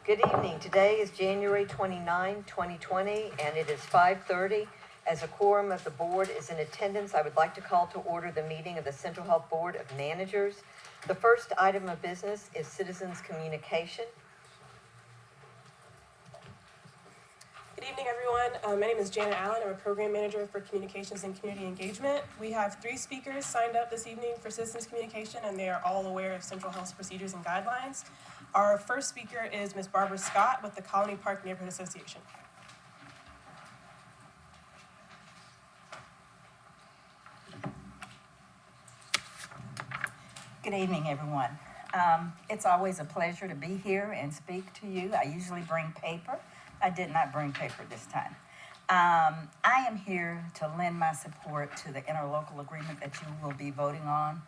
Good evening. Today is January 29, 2020, and it is 5:30. As a quorum of the board is in attendance, I would like to call to order the meeting of the Central Health Board of Managers. The first item of business is citizens' communication. Good evening, everyone. My name is Janet Allen. I'm a program manager for communications and community engagement. We have 3 speakers signed up this evening for citizens communication, and they are all aware of Central Health's procedures and guidelines. Our first speaker is Ms. Barbara Scott with the Colony Park Neighborhood Association. Good evening, everyone. It's always a pleasure to be here and speak to you. I usually bring paper. I did not bring paper this time. I am here to lend my support to the interlocal agreement that you will be voting on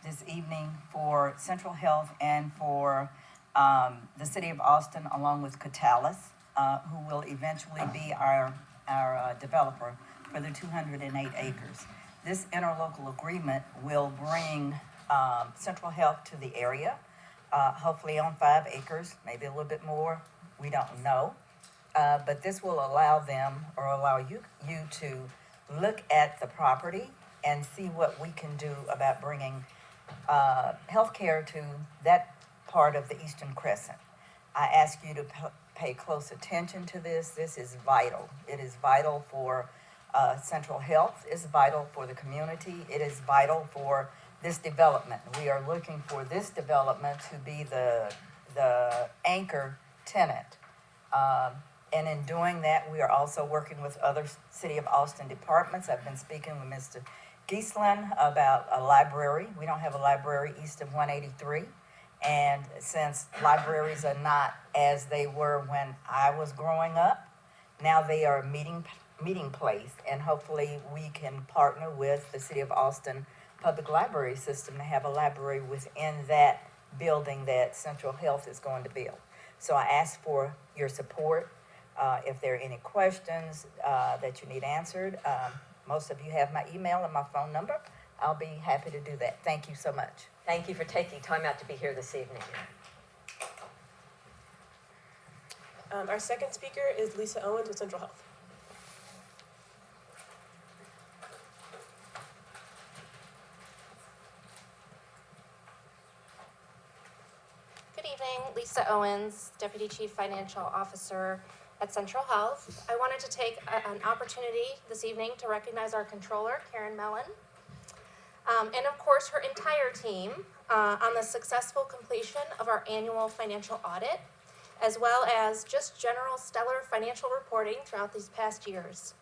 this evening for Central Health and for the City of Austin, along with Catalyst, who will eventually be our developer for the 208 acres. This interlocal agreement will bring Central Health to the area, hopefully on 5 acres, maybe a little bit more. We don't know, but this will allow them or allow you to look at the property and see what we can do about bringing healthcare to that part of the Eastern Crescent. I ask you to pay close attention to this. This is vital. It is vital for Central Health. It's vital for the community. It is vital for this development. We are looking for this development to be the anchor tenant. And in doing that, we are also working with other City of Austin departments. I've been speaking with Mr. Giesland about a library. We don't have a library east of 183. And since libraries are not as they were when I was growing up, now they are a meeting place. And hopefully we can partner with the City of Austin Public Library System to have a library within that building that Central Health is going to build. So I ask for your support. If there are any questions that you need answered, most of you have my email and my phone number. I'll be happy to do that. Thank you so much. Thank you for taking time out to be here this evening. Our second speaker is Lisa Owens with Central Health. Good evening, Lisa Owens, Deputy Chief Financial Officer at Central Health. I wanted to take an opportunity this evening to recognize our controller, Karen Mellon, and of course her entire team on the successful completion of our annual financial audit, as well as just general stellar financial reporting throughout these past years.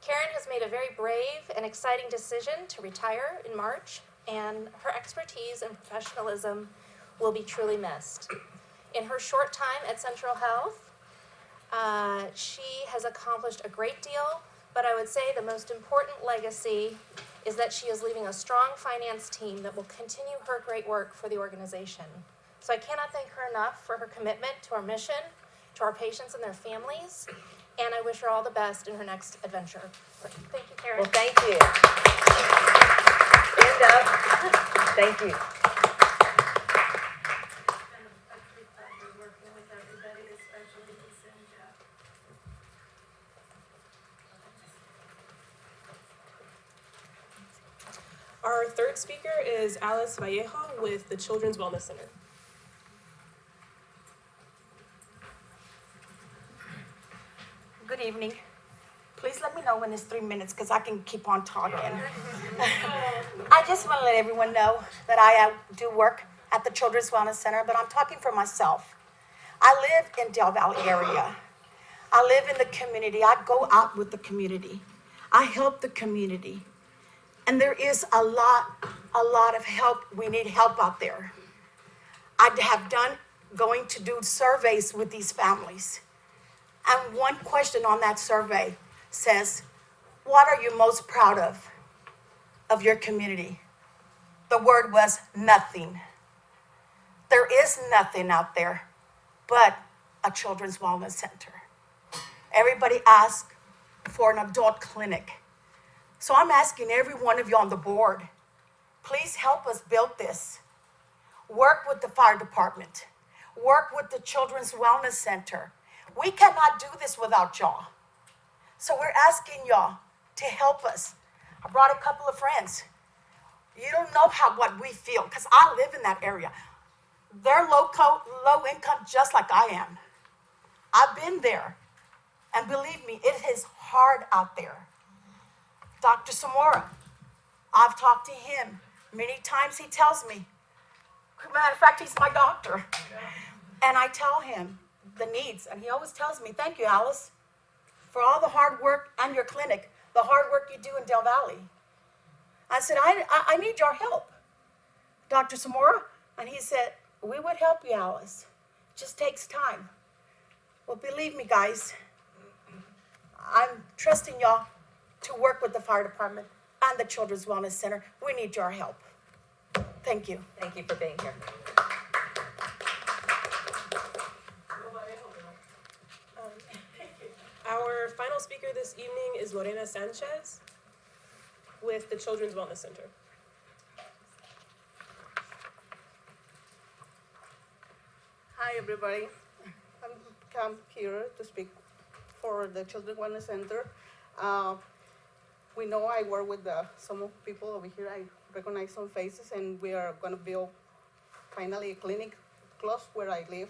Karen has made a very brave and exciting decision to retire in March, and her expertise and professionalism will be truly missed. In her short time at Central Health, she has accomplished a great deal, but I would say the most important legacy is that she is leaving a strong finance team that will continue her great work for the organization. So I cannot thank her enough for her commitment to our mission, to our patients and their families, and I wish her all the best in her next adventure. Thank you, Karen. Well, thank you. Stand up. Thank you. Our third speaker is Alice Vallejo with the Children's Wellness Center. Good evening. Please let me know when it's 3 minutes because I can keep on talking. I just want to let everyone know that I do work at the Children's Wellness Center, but I'm talking for myself. I live in Del Valle area. I live in the community. I go out with the community. I help the community. And there is a lot of help. We need help out there. I have going to do surveys with these families. And one question on that survey says, what are you most proud of your community? The word was nothing. There is nothing out there but a children's wellness center. Everybody asks for an adult clinic. So I'm asking every one of you on the board, please help us build this. Work with the fire department. work with the Children's Wellness Center. We cannot do this without y'all. So we're asking y'all to help us. I brought a couple of friends. You don't know what we feel, because I live in that area. They're low income just like I am. I've been there. And believe me, it is hard out there. Dr. Samora, I've talked to him. Many times he tells me, matter of fact, he's my doctor. And I tell him the needs, and he always tells me, thank you, Alice, for all the hard work and your clinic, the hard work you do in Del Valley. I said, I need your help, Dr. Samora. And he said, we would help you, Alice. It just takes time. Well, believe me, guys, I'm trusting y'all to work with the fire department and the Children's Wellness Center. We need your help. Thank you. Thank you for being here. Our final speaker this evening is Lorena Sanchez with the Children's Wellness Center. Hi, everybody. I'm come here to speak for the Children's Wellness Center. We know I work with some people over here. I recognize some faces, and we are going to build finally a clinic close where I live.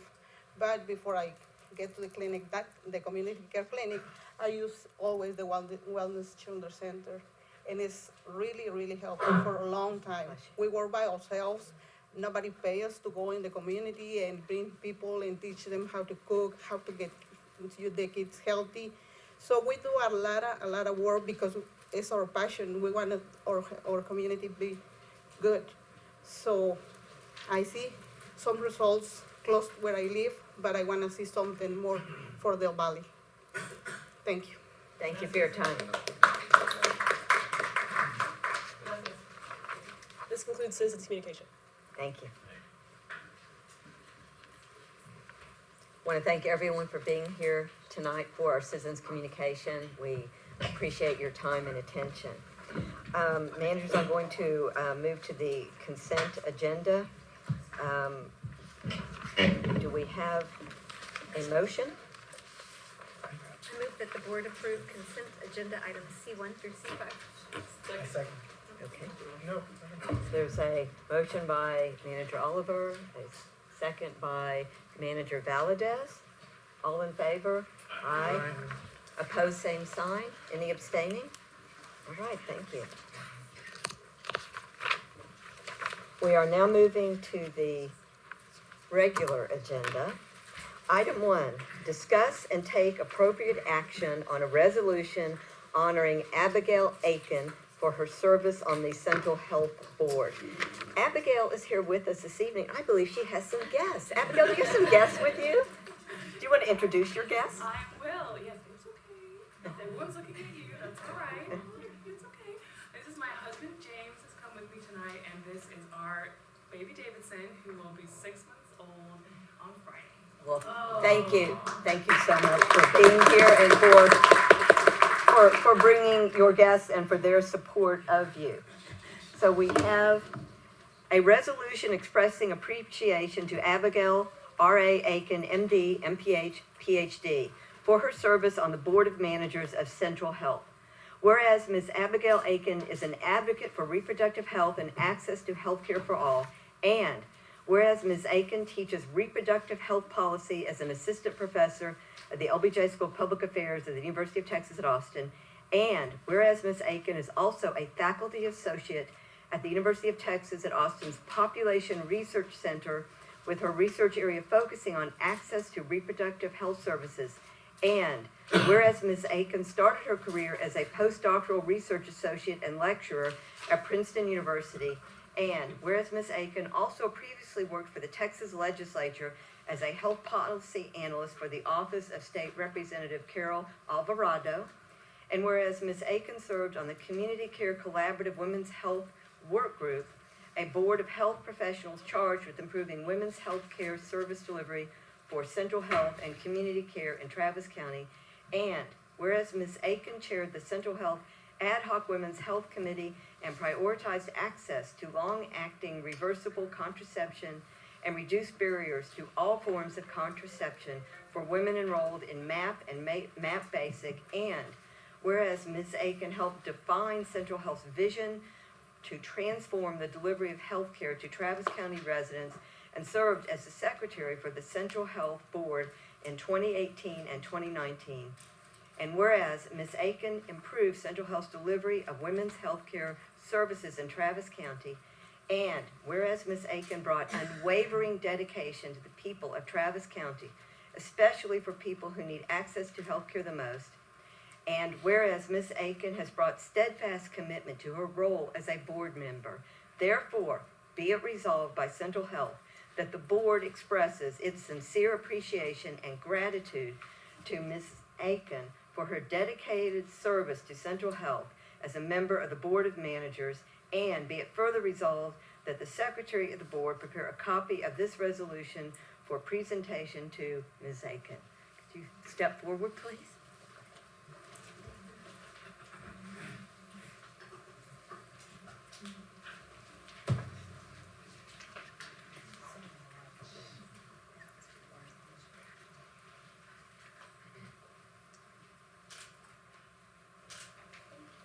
But before I get to the clinic, the community care clinic, I use always the Wellness Children's Center. And it's really, really helpful for a long time. We work by ourselves. Nobody pays us to go in the community and bring people and teach them how to cook, how to get the kids healthy. So we do a lot of work because it's our passion. We want our community be good. So I see some results close where I live, but I want to see something more for Del Valley. Thank you. Thank you for your time. This concludes citizens communication. Thank you. I want to thank everyone for being here tonight for our citizens communication. We appreciate your time and attention. Managers, I'm going to move to the consent agenda. Do we have a motion? I move that the board approve consent agenda items C1 through C5. Second. Okay. No. There's a motion by Manager Oliver, a second by Manager Valadez. All in favor? Aye. Opposed, same sign. Any abstaining? All right, thank you. We are now moving to the regular agenda. Item 1, discuss and take appropriate action on a resolution honoring Abigail Aiken for her service on the Central Health Board. Abigail is here with us this evening. I believe she has some guests. Abigail, do you have some guests with you? Do you want to introduce your guests? I will. Yes, it's okay. Everyone's looking at you. That's all right. It's okay. This is my husband, James, has come with me tonight, and this is our baby Davidson, who will be 6 months old on Friday. Well, thank you. Thank you so much for being here and for bringing your guests and for their support of you. So we have a resolution expressing appreciation to Abigail R.A. Aiken, M.D., M.P.H., Ph.D., for her service on the Board of Managers of Central Health. Whereas Ms. Abigail Aiken is an advocate for reproductive health and access to health care for all, and whereas Ms. Aiken teaches reproductive health policy as an assistant professor at the LBJ School of Public Affairs at the University of Texas at Austin, and whereas Ms. Aiken is also a faculty associate at the University of Texas at Austin's Population Research Center with her research area focusing on access to reproductive health services, and whereas Ms. Aiken started her career as a postdoctoral research associate and lecturer at Princeton University, and whereas Ms. Aiken also previously worked for the Texas legislature as a health policy analyst for the Office of State Representative Carol Alvarado, and whereas Ms. Aiken served on the Community Care Collaborative Women's Health Work Group, a board of health professionals charged with improving women's health care service delivery for Central Health and Community Care in Travis County, and whereas Ms. Aiken chaired the Central Health Ad Hoc Women's Health Committee and prioritized access to long-acting reversible contraception and reduce barriers to all forms of contraception for women enrolled in MAP and MAP Basic, and whereas Ms. Aiken helped define Central Health's vision to transform the delivery of health care to Travis County residents and served as the secretary for the Central Health Board in 2018 and 2019. And whereas Ms. Aiken improved Central Health's delivery of women's health care services in Travis County, and whereas Ms. Aiken brought unwavering dedication to the people of Travis County, especially for people who need access to health care the most, and whereas Ms. Aiken has brought steadfast commitment to her role as a board member, therefore be it resolved by Central Health that the board expresses its sincere appreciation and gratitude to Ms. Aiken for her dedicated service to Central Health as a member of the Board of Managers, and be it further resolved that the Secretary of the Board prepare a copy of this resolution for presentation to Ms. Aiken. Could you step forward, please?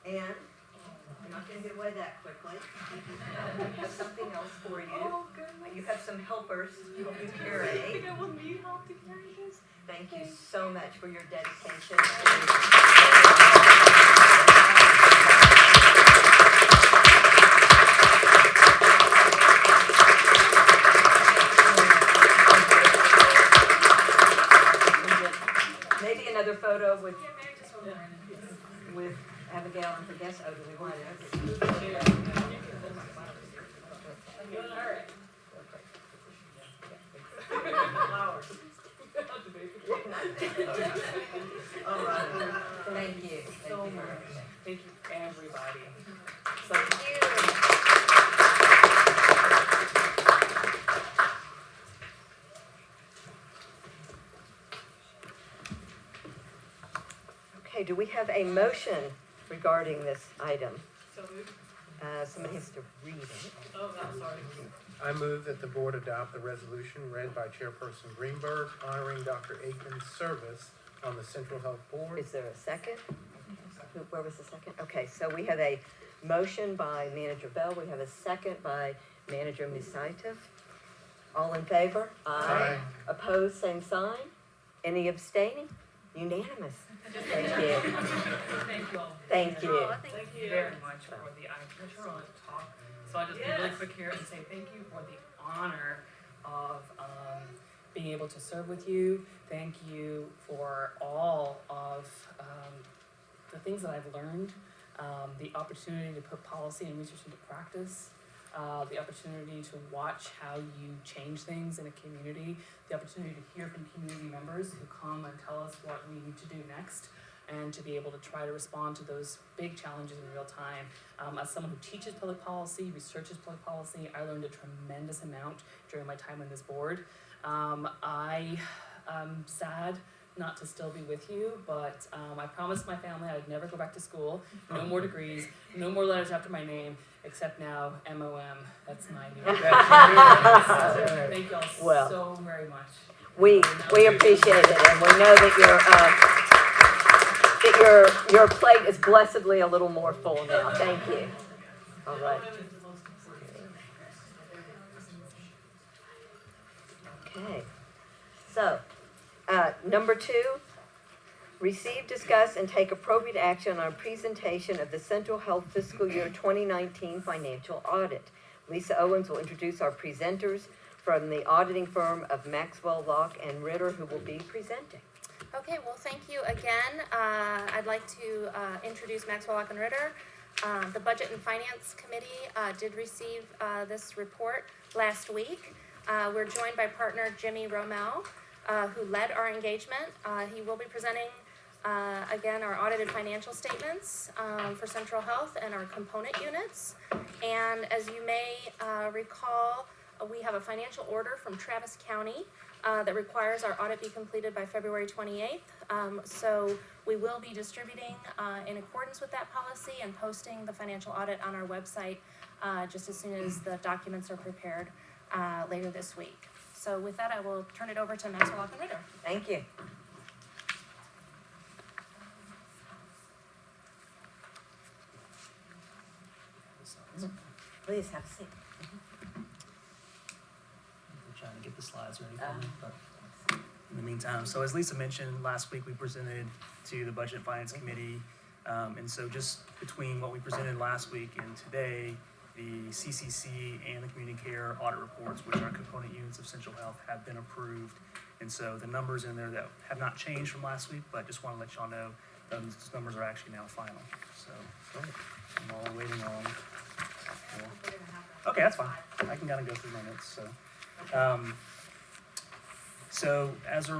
And I'm not going to get away that quickly. I have something else for you. Oh, goodness. You have some helpers to help you I carry. think I will need help to carry this. Thank you so much for your dedication. Maybe another photo with Yeah, maybe just one more. with Abigail and I guess, oh, do we want it? Alright. All right. Thank you. So much. Thank you, everybody. Okay, do we have a motion regarding this item? So moved. Somebody has to read it. Oh, no, sorry. I move that the board adopt the resolution read by Chairperson Greenberg honoring Dr. Aiken's service on the Central Health Board. Is there a second? Where was the second? Okay, so we have a motion by Manager Bell. We have a second by Manager Musaitis. All in favor? Aye. Opposed, same sign. Any abstaining? Unanimous. Thank you. Thank you all. Thank you. Thank you very much for the, I'm sure I'll talk, so I'll just be really quick here and say thank you for the honor of being able to serve with you. Thank you for all of the things that I've learned, the opportunity to put policy and research into practice, the opportunity to watch how you change things in a community, the opportunity to hear from community members who come and tell us what we need to do next, and to be able to try to respond to those big challenges in real time. As someone who teaches public policy, researches public policy, I learned a tremendous amount during my time on this board. I am sad not to still be with you, but I promised my family I would never go back to school, no more degrees, no more letters after my name, except now MOM, that's my new address. Thank you all Well, so very much. We appreciate it, and we know that your plate is blessedly a little more full now. Thank you. All right. Okay. So, number 2, receive, discuss, and take appropriate action on a presentation of the Central Health Fiscal Year 2019 financial audit. Lisa Owens will introduce our presenters from the auditing firm of Maxwell, Locke, and Ritter, who will be presenting. Okay, well, thank you again. I'd like to introduce Maxwell, Locke & Ritter. The Budget and Finance Committee did receive this report last week. We're joined by partner Jimmy Romel, who led our engagement. He will be presenting, again, our audited financial statements for Central Health and our component units. And as you may recall, we have a financial order from Travis County that requires our audit be completed by February 28th. So we will be distributing in accordance with that policy and posting the financial audit on our website just as soon as the documents are prepared. later this week. So with that, I will turn it over to Maxwell Locken-Ritter. Thank you. Please have a seat. I'm trying to get the slides ready for me, but in the meantime, so as Lisa mentioned, last week we presented to the Budget and Finance Committee, and so just between what we presented last week and today, the CCC and the Community Care audit reports, which are component units of Central Health, have been approved. And so the numbers in there that have not changed from last week, but just want to let y'all know those numbers are actually now final. So I'm all waiting on. Okay, that's fine. I can kind of go through my notes. So as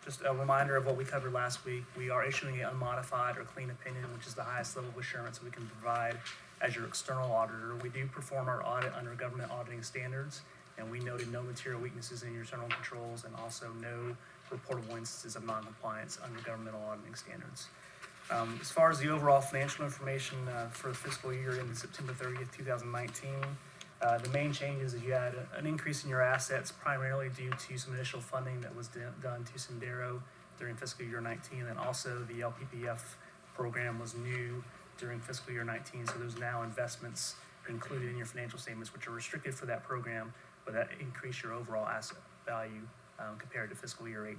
just a reminder of what we covered last week, we are issuing an unmodified or clean opinion, which is the highest level of assurance we can provide as your external auditor. We do perform our audit under government auditing standards, and we noted no material weaknesses in your internal controls and also no reportable instances of non-compliance under governmental auditing standards. As far as the overall financial information for the fiscal year ending September 30th, 2019, the main changes is you had an increase in your assets primarily due to some initial funding that was done to Sendero during fiscal year 19, and also the LPPF program was new during fiscal year 19, so there's now investments included in your financial statements which are restricted for that program, but that increase your overall asset value compared to fiscal year 18.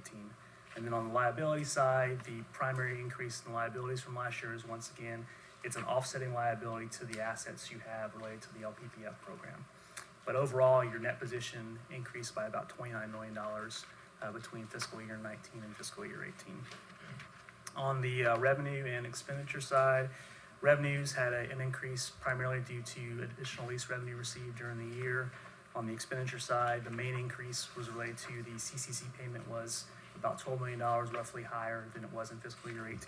And then on the liability side, the primary increase in liabilities from last year is, once again, it's an offsetting liability to the assets you have related to the LPPF program. But overall, your net position increased by about $29 million between fiscal year 19 and fiscal year 18. On the revenue and expenditure side, revenues had an increase primarily due to additional lease revenue received during the year. On the expenditure side, the main increase was related to the CCC payment, was about $12 million, roughly higher than it was in fiscal year 18.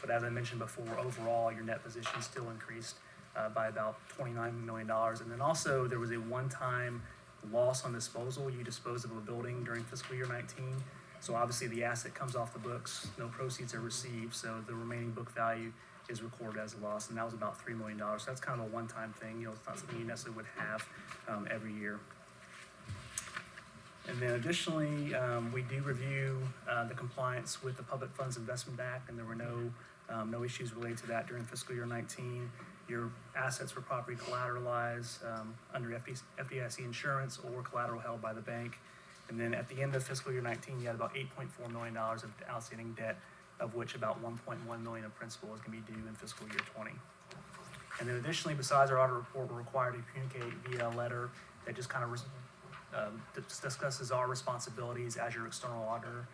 But as I mentioned before, overall, your net position still increased by about $29 million. And then also there was a one-time loss on disposal. You disposed of a building during fiscal year 19. So obviously the asset comes off the books, no proceeds are received, so the remaining book value is recorded as a loss, and that was about $3 million. So that's kind of a one-time thing. You know, it's not something you necessarily would have every year. And then additionally, we do review the compliance with the Public Funds Investment Act, and there were no issues related to that during fiscal year 19. Your assets were properly collateralized under FDIC insurance or collateral held by the bank. And then at the end of fiscal year 19, you had about $8.4 million of outstanding debt, of which about $1.1 million of principal is going to be due in fiscal year 20. And then additionally, besides our audit report, we're required to communicate via a letter that just kind of discusses our responsibilities as your external auditor.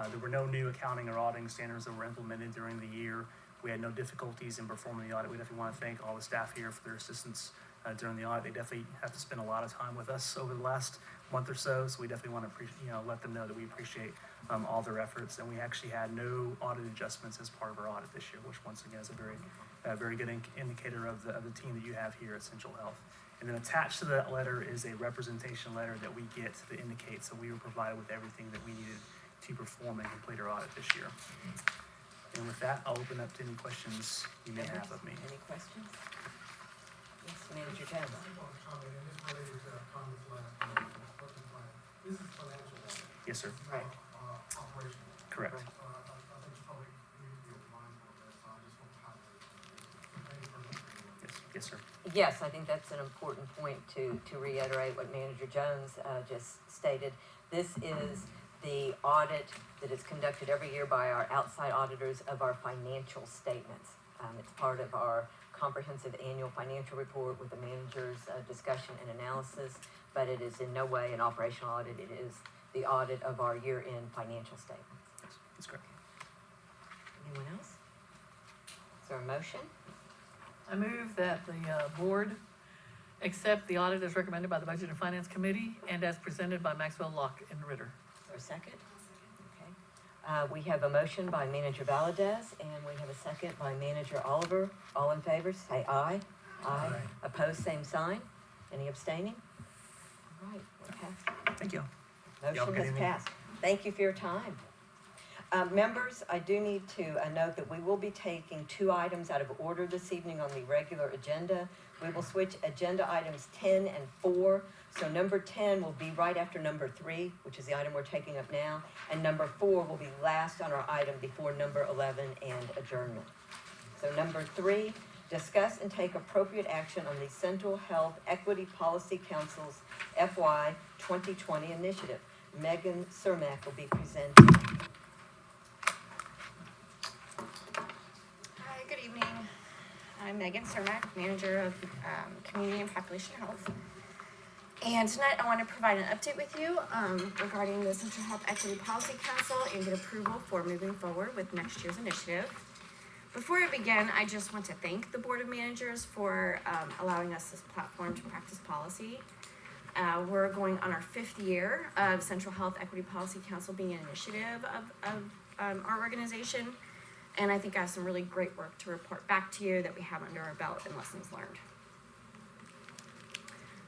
There were no new accounting or auditing standards that were implemented during the year. We had no difficulties in performing the audit. We definitely want to thank all the staff here for their assistance during the audit. They definitely have to spend a lot of time with us over the last month or so, so we definitely want to let them know that we appreciate all their efforts. And we actually had no audit adjustments as part of our audit this year, which once again is a very good indicator of the team that you have here at Central Health. And then attached to that letter is a representation letter that we get that indicates that we were provided with everything that we needed to perform and complete our audit this year. And with that, I'll open up to any questions you may have of me. Any questions? Yes, Manager Jones. This is financial audit, Yes, sir. Right. operational. Correct. I think it's probably need to be mindful of that, so I just want to highlight it. Thank you for listening. Yes, sir. Yes, I think that's an important point to reiterate what Manager Jones just stated. This is the audit that is conducted every year by our outside auditors of our financial statements. It's part of our comprehensive annual financial report with the manager's discussion and analysis, but it is in no way an operational audit. It is the audit of our year-end financial statements. Yes, that's correct. Anyone else? Is there a motion? I move that the board accept the audit as recommended by the Budget and Finance Committee and as presented by Maxwell Locken-Ritter. Is there a second? Okay. We have a motion by Manager Valadez, and we have a second by Manager Oliver. All in favor, say aye. Aye. Opposed, same sign. Any abstaining? All right, we're passed. Thank you. Motion has passed. Thank you for your time. Members, I do need to note that we will be taking 2 items out of order this evening on the regular agenda. We will switch agenda items 10 and 4. So number 10 will be right after number 3, which is the item we're taking up now, and number 4 will be last on our item before number 11 and adjournment. So number 3, discuss and take appropriate action on the Central Health Equity Policy Council's FY 2020 initiative. Megan Cermak will be presenting. Hi, good evening. I'm Megan Cermak, Manager of Community and Population Health. And tonight I want to provide an update with you regarding the Central Health Equity Policy Council and get approval for moving forward with next year's initiative. Before I begin, I just want to thank the Board of Managers for allowing us this platform to practice policy. We're going on our 5th year of Central Health Equity Policy Council being an initiative of our organization. And I think I have some really great work to report back to you that we have under our belt and lessons learned.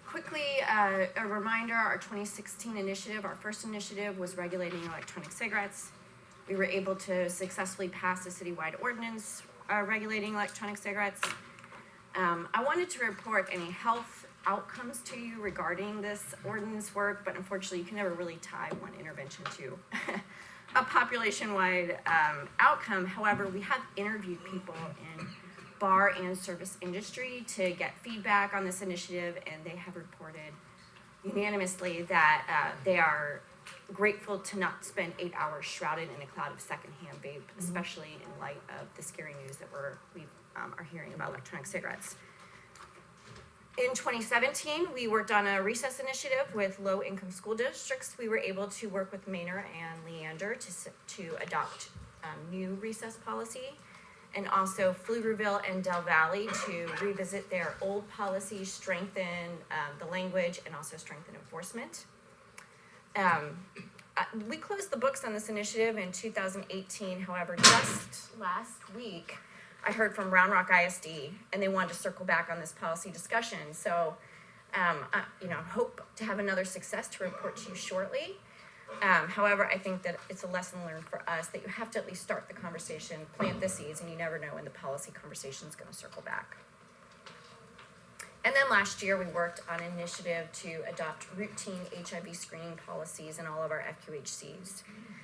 Quickly, a reminder, our 2016 initiative, our first initiative was regulating electronic cigarettes. We were able to successfully pass a citywide ordinance regulating electronic cigarettes. I wanted to report any health outcomes to you regarding this ordinance work, but unfortunately you can never really tie one intervention to a population-wide outcome. However, we have interviewed people in bar and service industry to get feedback on this initiative, and they have reported unanimously that they are grateful to not spend 8 hours shrouded in a cloud of secondhand vape, especially in light of the scary news that we are hearing about electronic cigarettes. In 2017, we worked on a recess initiative with low-income school districts. We were able to work with Maynard and Leander to adopt new recess policy, and also Pflugerville and Del Valle to revisit their old policies, strengthen the language, and also strengthen enforcement. We closed the books on this initiative in 2018. However, just last week, I heard from Round Rock ISD, and they wanted to circle back on this policy discussion. So, I hope to have another success to report to you shortly. However, I think that it's a lesson learned for us that you have to at least start the conversation, plant the seeds, and you never know when the policy conversation is going to circle back. And then last year, we worked on an initiative to adopt routine HIV screening policies in all of our FQHCs.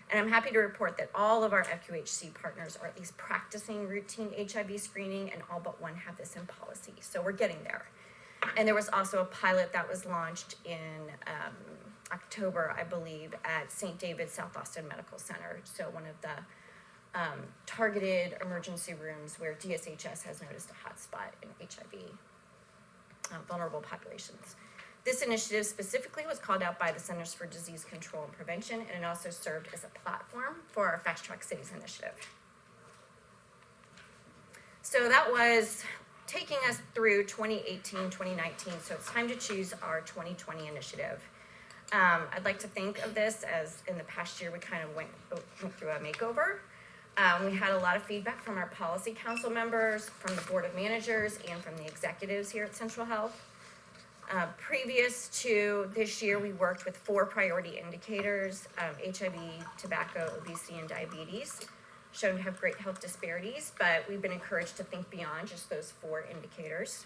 And I'm happy to report that all of our FQHC partners are at least practicing routine HIV screening, and all but one have this in policy. So we're getting there. And there was also a pilot that was launched in October, I believe, at St. David's South Austin Medical Center. So one of the targeted emergency rooms where DSHS has noticed a hotspot in HIV vulnerable populations. This initiative specifically was called out by the Centers for Disease Control and Prevention, and it also served as a platform for our Fast Track Cities initiative. So that was taking us through 2018, 2019, so it's time to choose our 2020 initiative. I'd like to think of this as in the past year we kind of went through a makeover. We had a lot of feedback from our policy council members, from the board of managers, and from the executives here at Central Health. Previous to this year, we worked with 4 priority indicators, HIV, tobacco, obesity, and diabetes, shown to have great health disparities, but we've been encouraged to think beyond just those 4 indicators.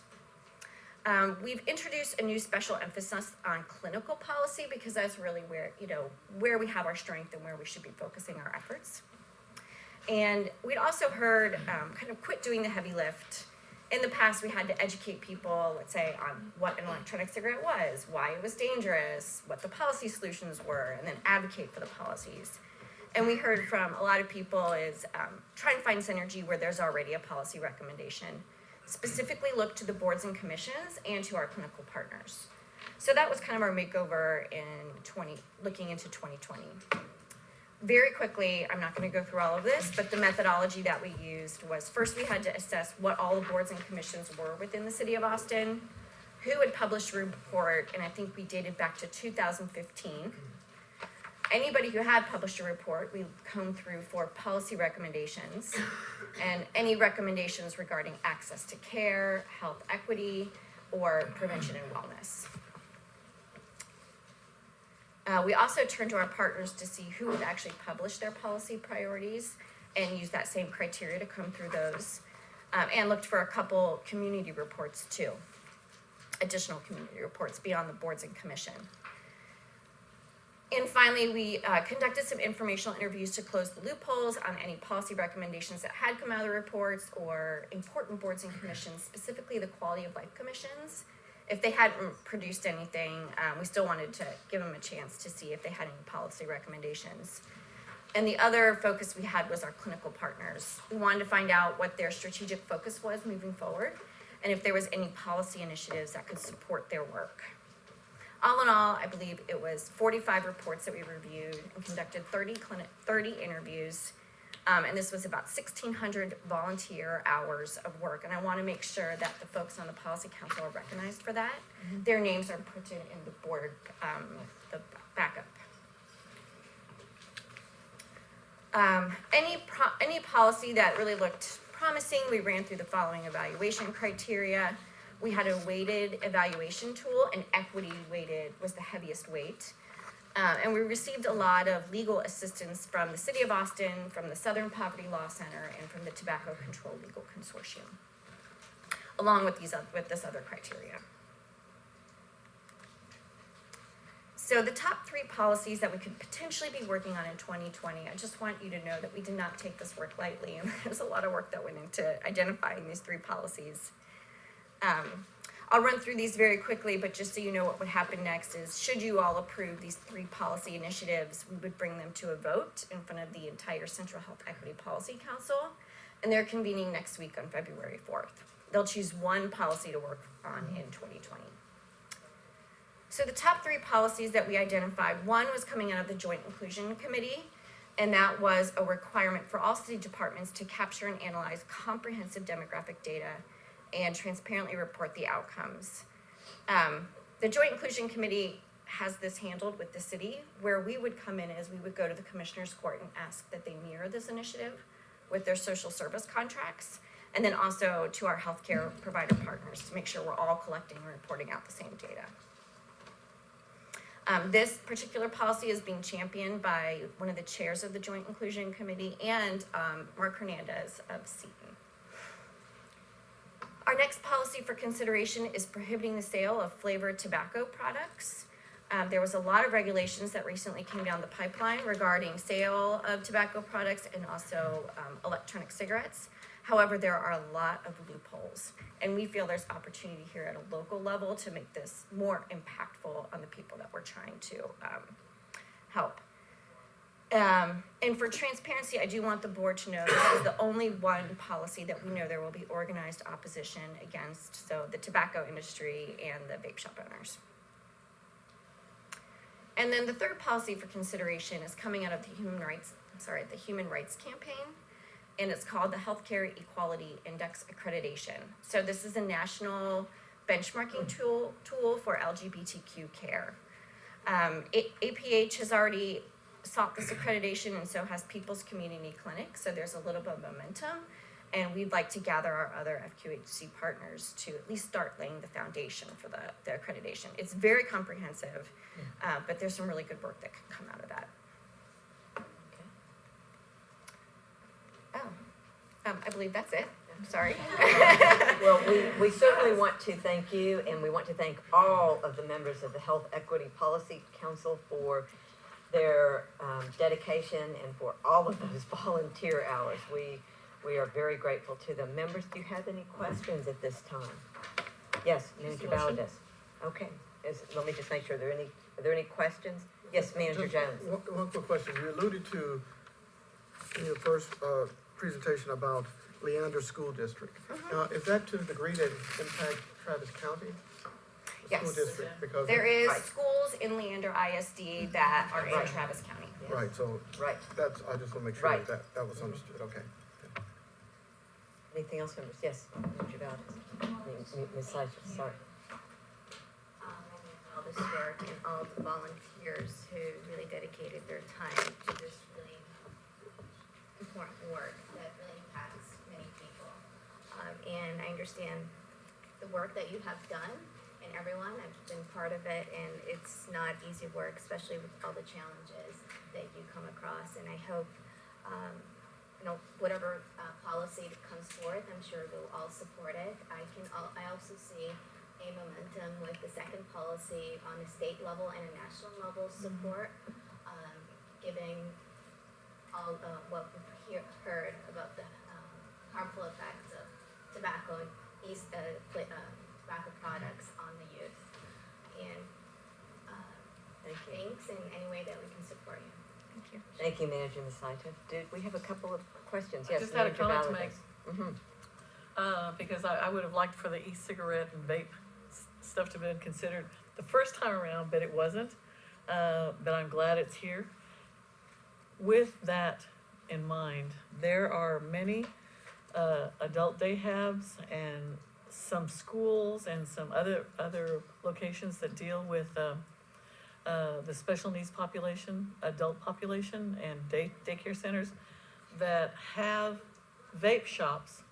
We've introduced a new special emphasis on clinical policy because that's really where we have our strength and where we should be focusing our efforts. And we'd also heard kind of quit doing the heavy lift. In the past, we had to educate people, let's say, on what an electronic cigarette was, why it was dangerous, what the policy solutions were, and then advocate for the policies. And we heard from a lot of people is try and find synergy where there's already a policy recommendation. Specifically look to the boards and commissions and to our clinical partners. So that was kind of our makeover in looking into 2020. Very quickly, I'm not going to go through all of this, but the methodology that we used was first we had to assess what all the boards and commissions were within the city of Austin, who had published a report, and I think we dated back to 2015. Anybody who had published a report, we combed through for policy recommendations and any recommendations regarding access to care, health equity, or prevention and wellness. We also turned to our partners to see who would actually publish their policy priorities and use that same criteria to come through those. And looked for a couple community reports too, additional community reports beyond the boards and commission. And finally, we conducted some informational interviews to close the loopholes on any policy recommendations that had come out of the reports or important boards and commissions, specifically the quality of life commissions. If they hadn't produced anything, we still wanted to give them a chance to see if they had any policy recommendations. And the other focus we had was our clinical partners. We wanted to find out what their strategic focus was moving forward and if there was any policy initiatives that could support their work. All in all, I believe it was 45 reports that we reviewed and conducted 30 interviews. And this was about 1,600 volunteer hours of work. And I want to make sure that the folks on the Policy Council are recognized for that. Mm-hmm. Their names are put in the board, the backup. Any policy that really looked promising, we ran through the following evaluation criteria. We had a weighted evaluation tool, and equity weighted was the heaviest weight. And we received a lot of legal assistance from the City of Austin, from the Southern Poverty Law Center, and from the Tobacco Control Legal Consortium, along with this other criteria. So the top 3 policies that we could potentially be working on in 2020, I just want you to know that we did not take this work lightly, and there's a lot of work that went into identifying these 3 policies. I'll run through these very quickly, but just so you know what would happen next is, should you all approve these 3 policy initiatives, we would bring them to a vote in front of the entire Central Health Equity Policy Council, and they're convening next week on February 4th. They'll choose one policy to work on in 2020. So the top 3 policies that we identified, one was coming out of the Joint Inclusion Committee, and that was a requirement for all city departments to capture and analyze comprehensive demographic data and transparently report the outcomes. The Joint Inclusion Committee has this handled with the city, where we would come in as we would go to the Commissioner's Court and ask that they mirror this initiative with their social service contracts, and then also to our healthcare provider partners to make sure we're all collecting and reporting out the same data. This particular policy is being championed by one of the chairs of the Joint Inclusion Committee and Mark Hernandez of Seton. Our next policy for consideration is prohibiting the sale of flavored tobacco products. There was a lot of regulations that recently came down the pipeline regarding sale of tobacco products and also electronic cigarettes. However, there are a lot of loopholes, and we feel there's opportunity here at a local level to make this more impactful on the people that we're trying to help. And for transparency, I do want the board to know this is the only one policy that we know there will be organized opposition against, so the tobacco industry and the vape shop owners. And then the third policy for consideration is coming out of the Human Rights Campaign, and it's called the Healthcare Equality Index Accreditation. So this is a national benchmarking tool for LGBTQ care. APH has already sought this accreditation, and so has People's Community Clinic, so there's a little bit of momentum, and we'd like to gather our other FQHC partners to at least start laying the foundation for the accreditation. It's very comprehensive, but there's some really good work that can come out of that. I believe that's it. I'm sorry. Well, we certainly want to thank you, and we want to thank all of the members of the Health Equity Policy Council for their dedication and for all of those volunteer hours. We are very grateful to them. Members, do you have any questions at this time? Yes, Manager Valadez. Okay. Let me just make sure. Are there any questions? Yes, Manager Jones. One quick question. You alluded to in your first presentation about Leander School District. Is that to the degree that it impacts Travis County? Yes. School district, because there is schools in Leander ISD that are in Travis County. Yes. Right, so that's, I just want to make sure that was understood. Okay. Anything else, members? Yes, Manager Valadez. Ms. Seifert, sorry. All this work and all the volunteers who really dedicated their time to this really important work that really impacts many people. And I understand the work that you have done and everyone. I've been part of it, and it's not easy work, especially with all the challenges that you come across. And I hope, whatever policy that comes forth, I'm sure we'll all support it. I also see a momentum with the second policy on the state level and a national level support, giving all what we've heard about the harmful effects of tobacco products on the youth. And Thank you. thanks in any way that we can support you. Thank you. Thank you, Manager Misato. Did we have a couple of questions? I Yes, just had a Manager comment to Valadez. make. Because I would have liked for the e-cigarette and vape stuff to have been considered the first time around, but it wasn't. But I'm glad it's here. With that in mind, there are many adult day habs and some schools and some other locations that deal with the special needs population, adult population, and daycare centers that have vape shops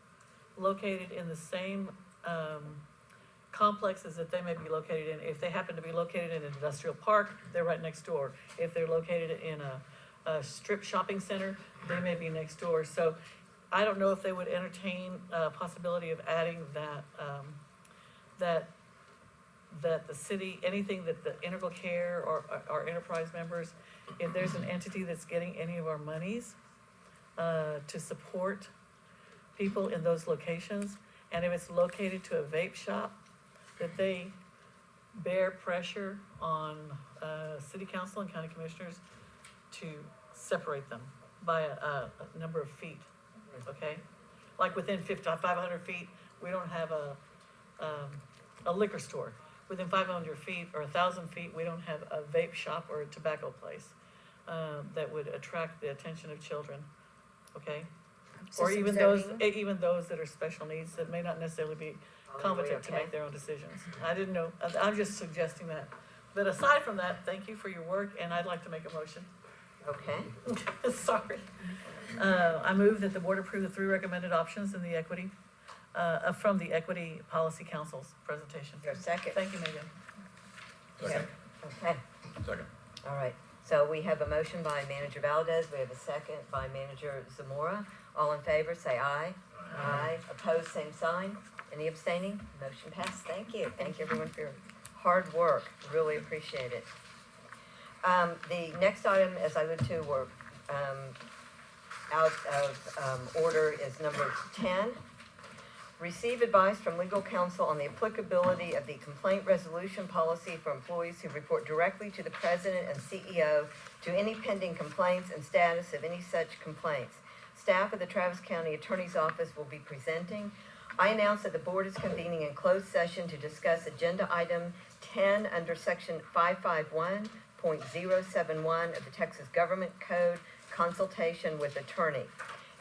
located in the same complexes that they may be located in. If they happen to be located in an industrial park, they're right next door. If they're located in a strip shopping center, they may be next door. So I don't know if they would entertain a possibility of adding that the city, anything that the Integral Care or our enterprise members, if there's an entity that's getting any of our monies to support people in those locations, and if it's located to a vape shop, that they bear pressure on city council and county commissioners to separate them by a number of feet, okay? Like within 500 feet, we don't have a liquor store. Within 500 feet or 1,000 feet, we don't have a vape shop or a tobacco place that would attract the attention of children, okay? Or even those that are special needs that may not necessarily be competent to make their own decisions. I didn't know, I'm just suggesting that. But aside from that, thank you for your work, and I'd like to make a motion. Okay. Sorry. I move that the board approve the 3 recommended options in the equity, from the Equity Policy Council's presentation. Your second. Thank you, Megan. Okay. Second. All right. So we have a motion by Manager Valdez. We have a second by Manager Zamora. All in favor, say aye. Aye. Opposed, same sign. Any abstaining? Motion passed. Thank you. Thank you everyone for your hard work. Really appreciate it. The next item, as I alluded to, were out of order, is number 10. Receive advice from legal counsel on the applicability of the complaint resolution policy for employees who report directly to the president and CEO to any pending complaints and status of any such complaints. Staff of the Travis County Attorney's Office will be presenting. I announce that the board is convening in closed session to discuss agenda item 10 under section 551.071 of the Texas Government Code, consultation with attorney.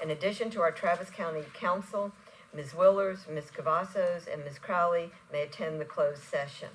In addition to our Travis County Council, Ms. Willers, Ms. Cavazos, and Ms. Crowley may attend the closed session.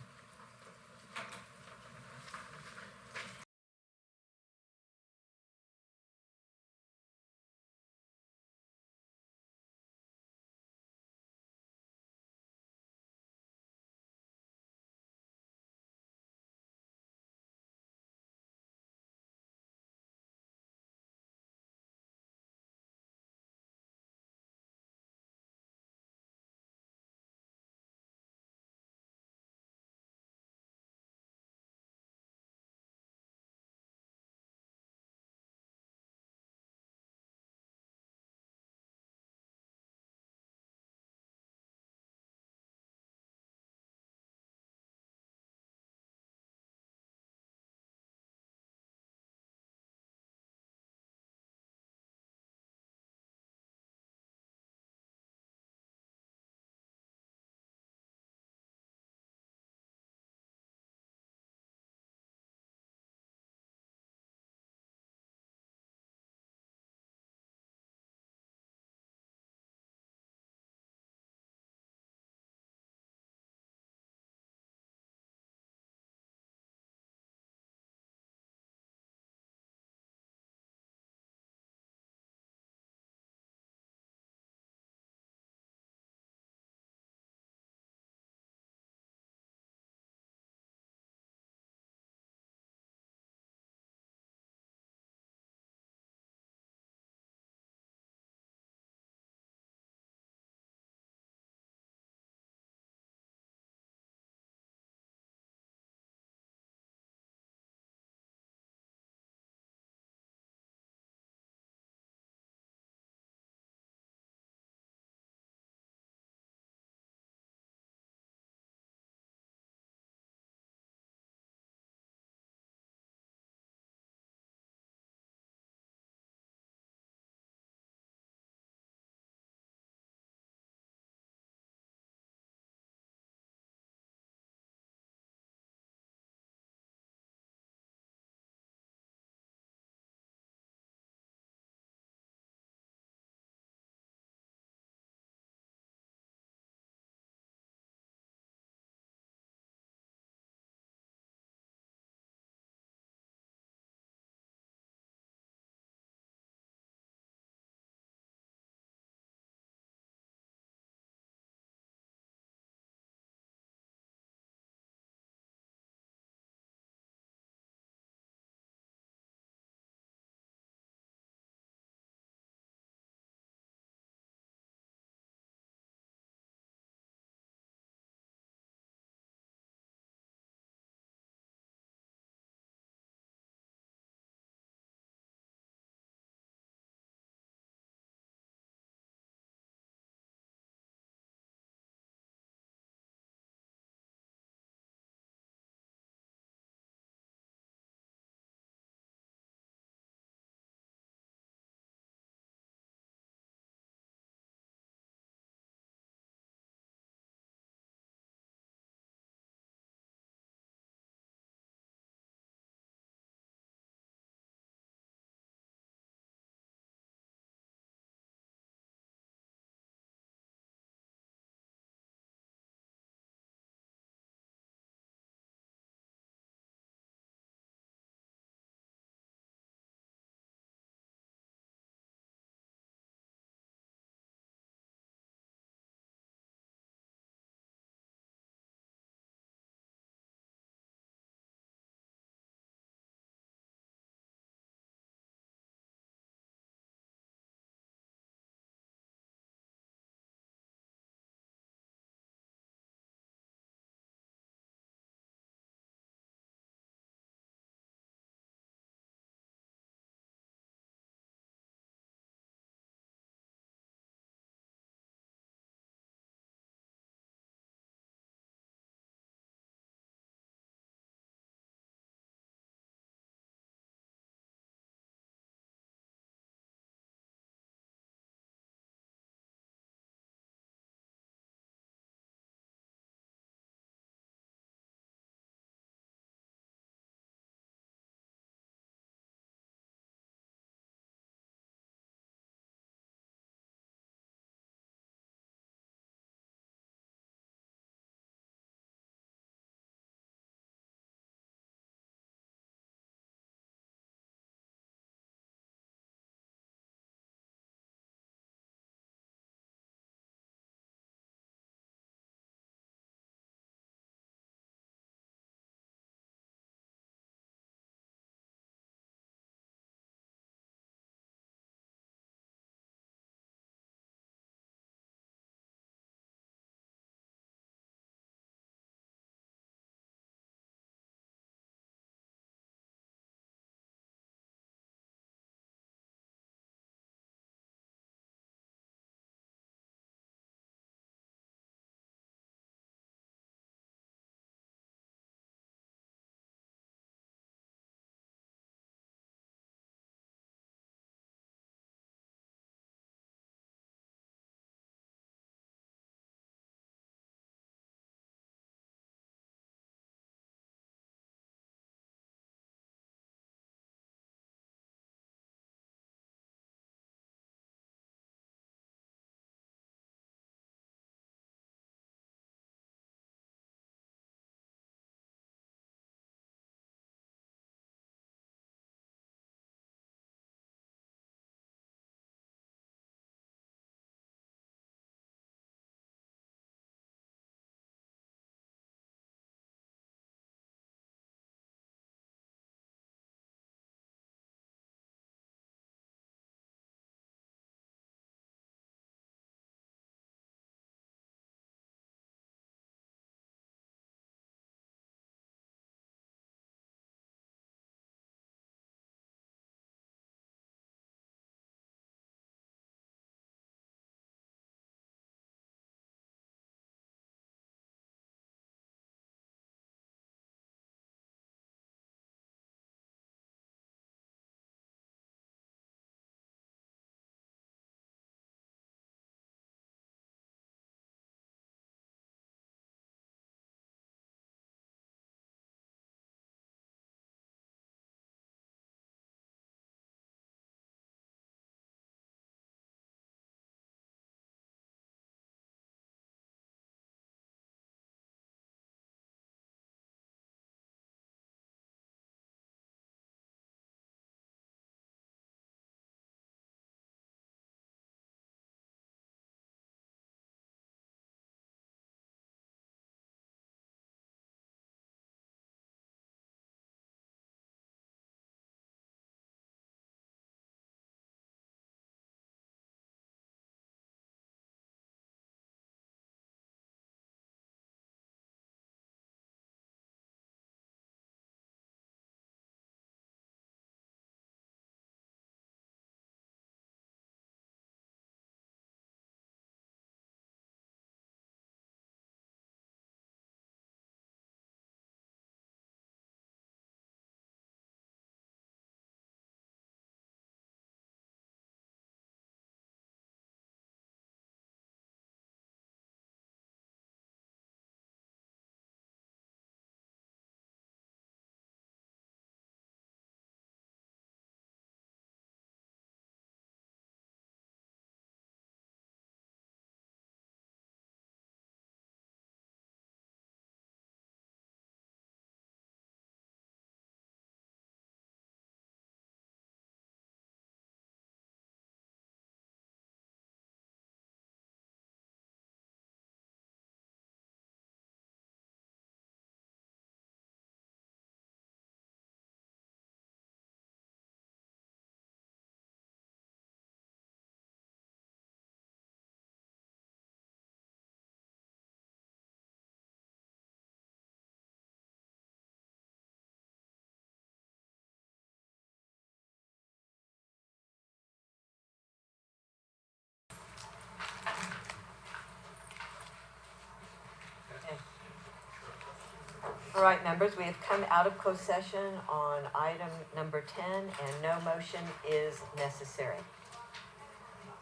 All right, members, we have come out of closed session on item number 10, and no motion is necessary.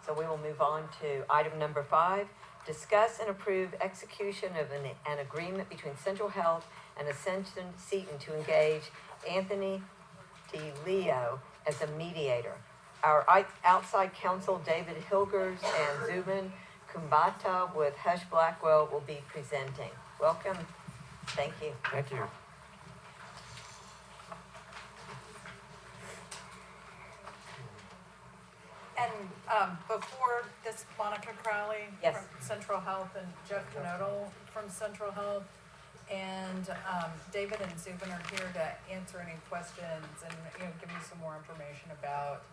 So we will move on to item number 5, discuss and approve execution of an agreement between Central Health and Ascension Seton to engage Anthony DiLeo as a mediator. Our outside counsel, David Hilgers and Zubin Kumbata with Hush Blackwell will be presenting. Welcome. Thank you. Thank you. And before this, Monica Crowley Yes. from Central Health and Jeff Knodel from Central Health. And David and Zubin are here to answer any questions and, give you some more information about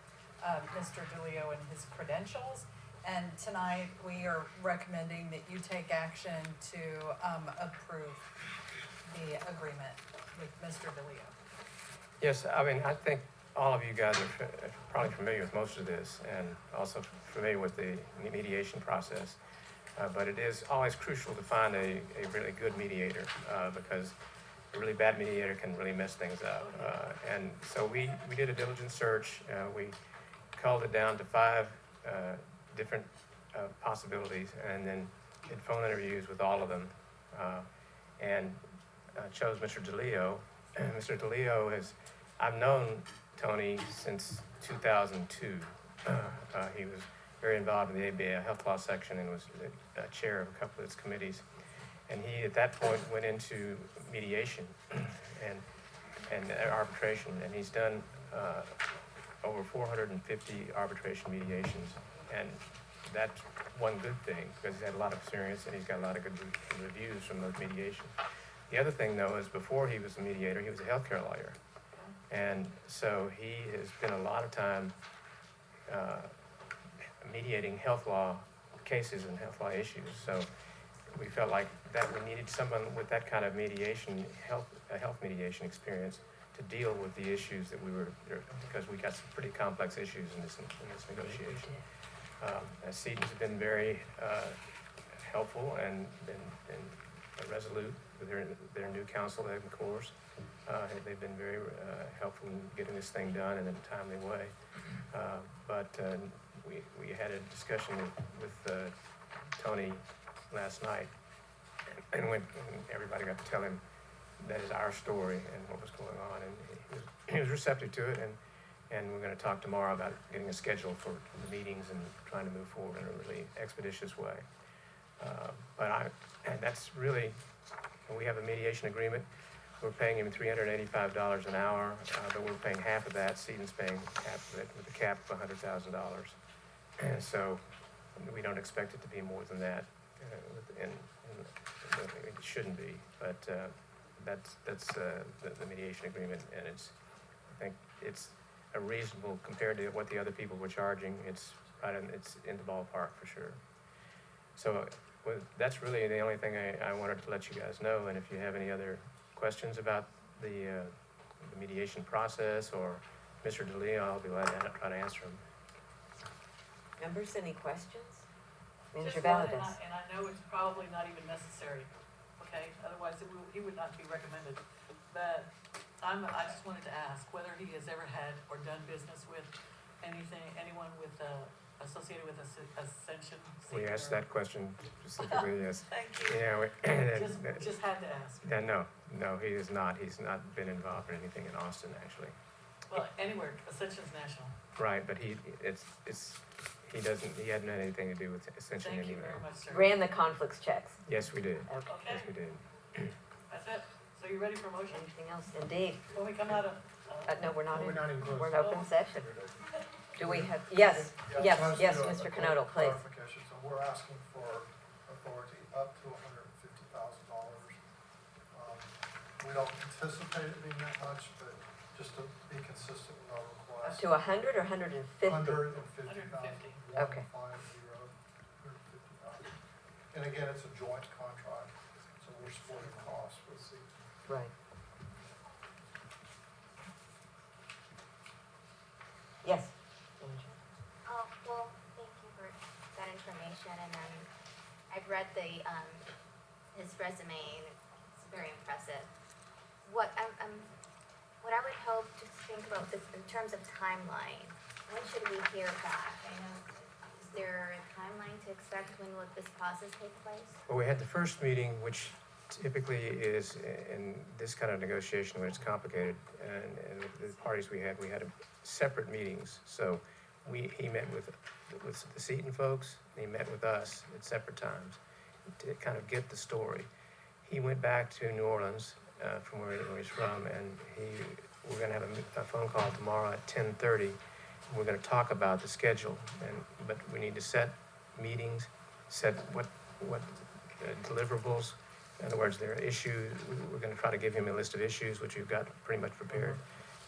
Mr. DiLeo and his credentials. And tonight, we are recommending that you take action to approve the agreement with Mr. DiLeo. Yes, I mean, I think all of you guys are probably familiar with most of this and also familiar with the mediation process. But it is always crucial to find a really good mediator because a really bad mediator can really mess things up. And so we did a diligent search. We culled it down to 5 different possibilities and then did phone interviews with all of them and chose Mr. DiLeo. Mr. DiLeo I've known Tony since 2002. He was very involved in the ABA health law section and was chair of a couple of its committees. And he, at that point, went into mediation and arbitration. And he's done over 450 arbitration mediations. And that's one good thing because he's had a lot of experience and he's got a lot of good reviews from those mediations. The other thing, though, is before he was a mediator, he was a healthcare lawyer. And so he has spent a lot of time mediating health law cases and health law issues. So we felt like that we needed someone with that kind of mediation, health mediation experience to deal with the issues that we were, because we got some pretty complex issues in this negotiation. Seton's been very helpful and resolute with their new counsel, Ed McCourse. They've been very helpful in getting this thing done in a timely way. But we had a discussion with Tony last night, and when everybody got to tell him that is our story and what was going on, and he was receptive to it, and we're going to talk tomorrow about getting a schedule for the meetings and trying to move forward in a really expeditious way. And that's really, we have a mediation agreement. We're paying him $385 an hour, but we're paying half of that. Seton's paying half of it with a cap of $100,000. And so we don't expect it to be more than that, and it shouldn't be. But that's the mediation agreement, and I think it's a reasonable compared to what the other people were charging. It's in the ballpark for sure. So that's really the only thing I wanted to let you guys know. And if you have any other questions about the mediation process or Mr. DiLeo, I'll be glad to try to answer them. Members, any questions? Manager Just one, Valadez. and I know it's probably not even necessary, okay? Otherwise, he would not be recommended. But I just wanted to ask whether he has ever had or done business with anyone with, associated with Ascension. We asked that question specifically, yes. Thank you. Yeah, Just had to ask. no, he is not. He's not been involved in anything in Austin, actually. Well, anywhere, Ascension's national. Right, but he hadn't had anything to do with Ascension Thank you anywhere. very much, sir. Ran the conflicts checks. Yes, we did. Okay. Yes, we did. That's it. So you ready for a motion? Anything else? Indeed. When we come out of, No, we're not in, We're not in closed we're in open session. Do we have, yes, Mr. Knodel, please. Clarification, so we're asking for authority up to $150,000. We don't anticipate it being that much, but just to be consistent with our Up request. to 100 or 150? 150,000. Okay. 150,000. And again, it's a joint contract, so we're splitting costs with the. Right. Yes. Well, thank you for that information, and then I've read his resume, and it's very impressive. just think about this in terms of timeline. When should we hear back? I know, is there a timeline to expect when will this process take place? Well, we had the first meeting, which typically is in this kind of negotiation when it's complicated, and with the parties we had separate meetings. So he met with the Seton folks, and he met with us at separate times to kind of get the story. He went back to New Orleans, from where he's from, and we're gonna have a phone call tomorrow at 10:30. And we're gonna talk about the schedule, but we need to set meetings, set what deliverables. In other words, there are issues. We're gonna try to give him a list of issues, which we've got pretty much prepared.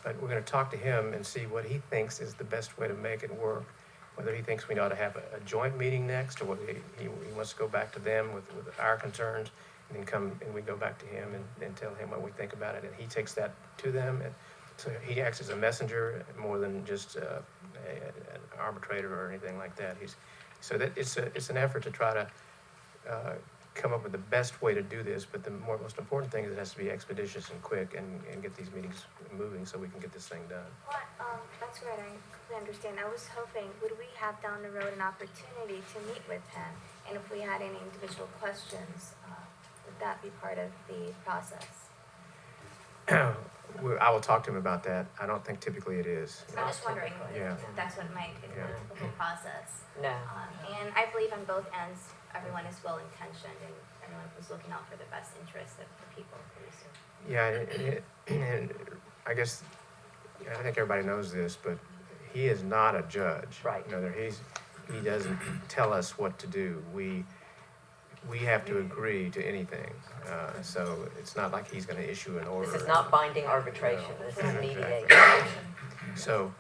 But we're gonna talk to him and see what he thinks is the best way to make it work. Whether he thinks we ought to have a joint meeting next, or whether he wants to go back to them with our concerns, and then come and we go back to him and tell him what we think about it, and he takes that to them. And so he acts as a messenger more than just an arbitrator or anything like that. So that it's an effort to try to come up with the best way to do this, but the most important thing is it has to be expeditious and quick and get these meetings moving so we can get this thing done. Well, that's great, I completely understand. I was hoping, would we have down the road an opportunity to meet with him? And if we had any individual questions, would that be part of the process? I will talk to him about that. I don't think typically it is. I'm just wondering Yeah. if that's what might influence the whole process. No. And I believe on both ends, everyone is well-intentioned and everyone was looking out for the best interests of the people. Yeah, and I guess, I think everybody knows this, but he is not a judge. Right. You know, he doesn't tell us what to do. We have to agree to anything. So it's not like he's gonna issue an order. This is not binding arbitration, No. this is mediation. So,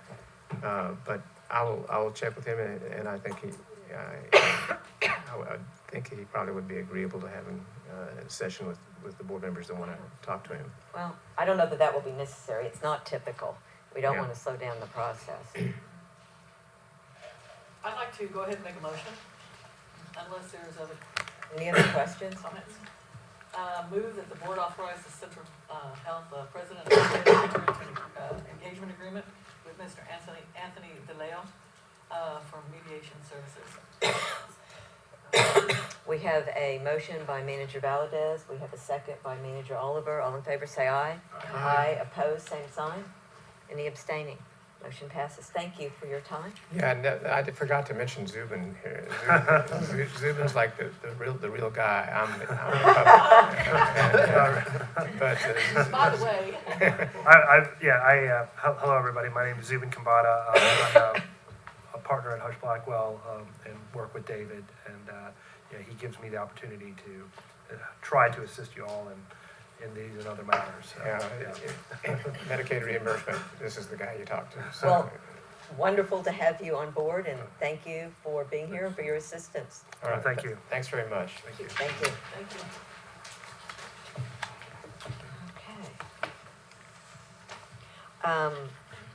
but I will check with him, and I think I think he probably would be agreeable to having a session with the board members that want to talk to him. Well, I don't know that will be necessary, it's not typical. We don't Yeah. want to slow down the process. I'd like to go ahead and make a motion, unless there's other Any other questions? comments. Move that the board authorize the Central Health President to enter into an engagement agreement with Mr. Anthony DiLeo for mediation services. We have a motion by Manager Valadez, we have a second by Manager Oliver. All in favor say aye. Aye. Opposed, same sign. Any abstaining? Motion passes. Thank you for your time. Yeah, and I forgot to mention Zubin here. Zubin's like the real guy. But By the way, hello everybody. My name is Zubin Kambata. I'm a partner at Hush Blackwell and work with David. And he gives me the opportunity to try to assist you all in these and other matters. Medicaid reimbursement, this is the guy you talk to. So. Well, wonderful to have you on board, and thank you for being here and for your assistance. All right, Thank you. Thanks very much. Thank you. Thank you. thank you. Okay.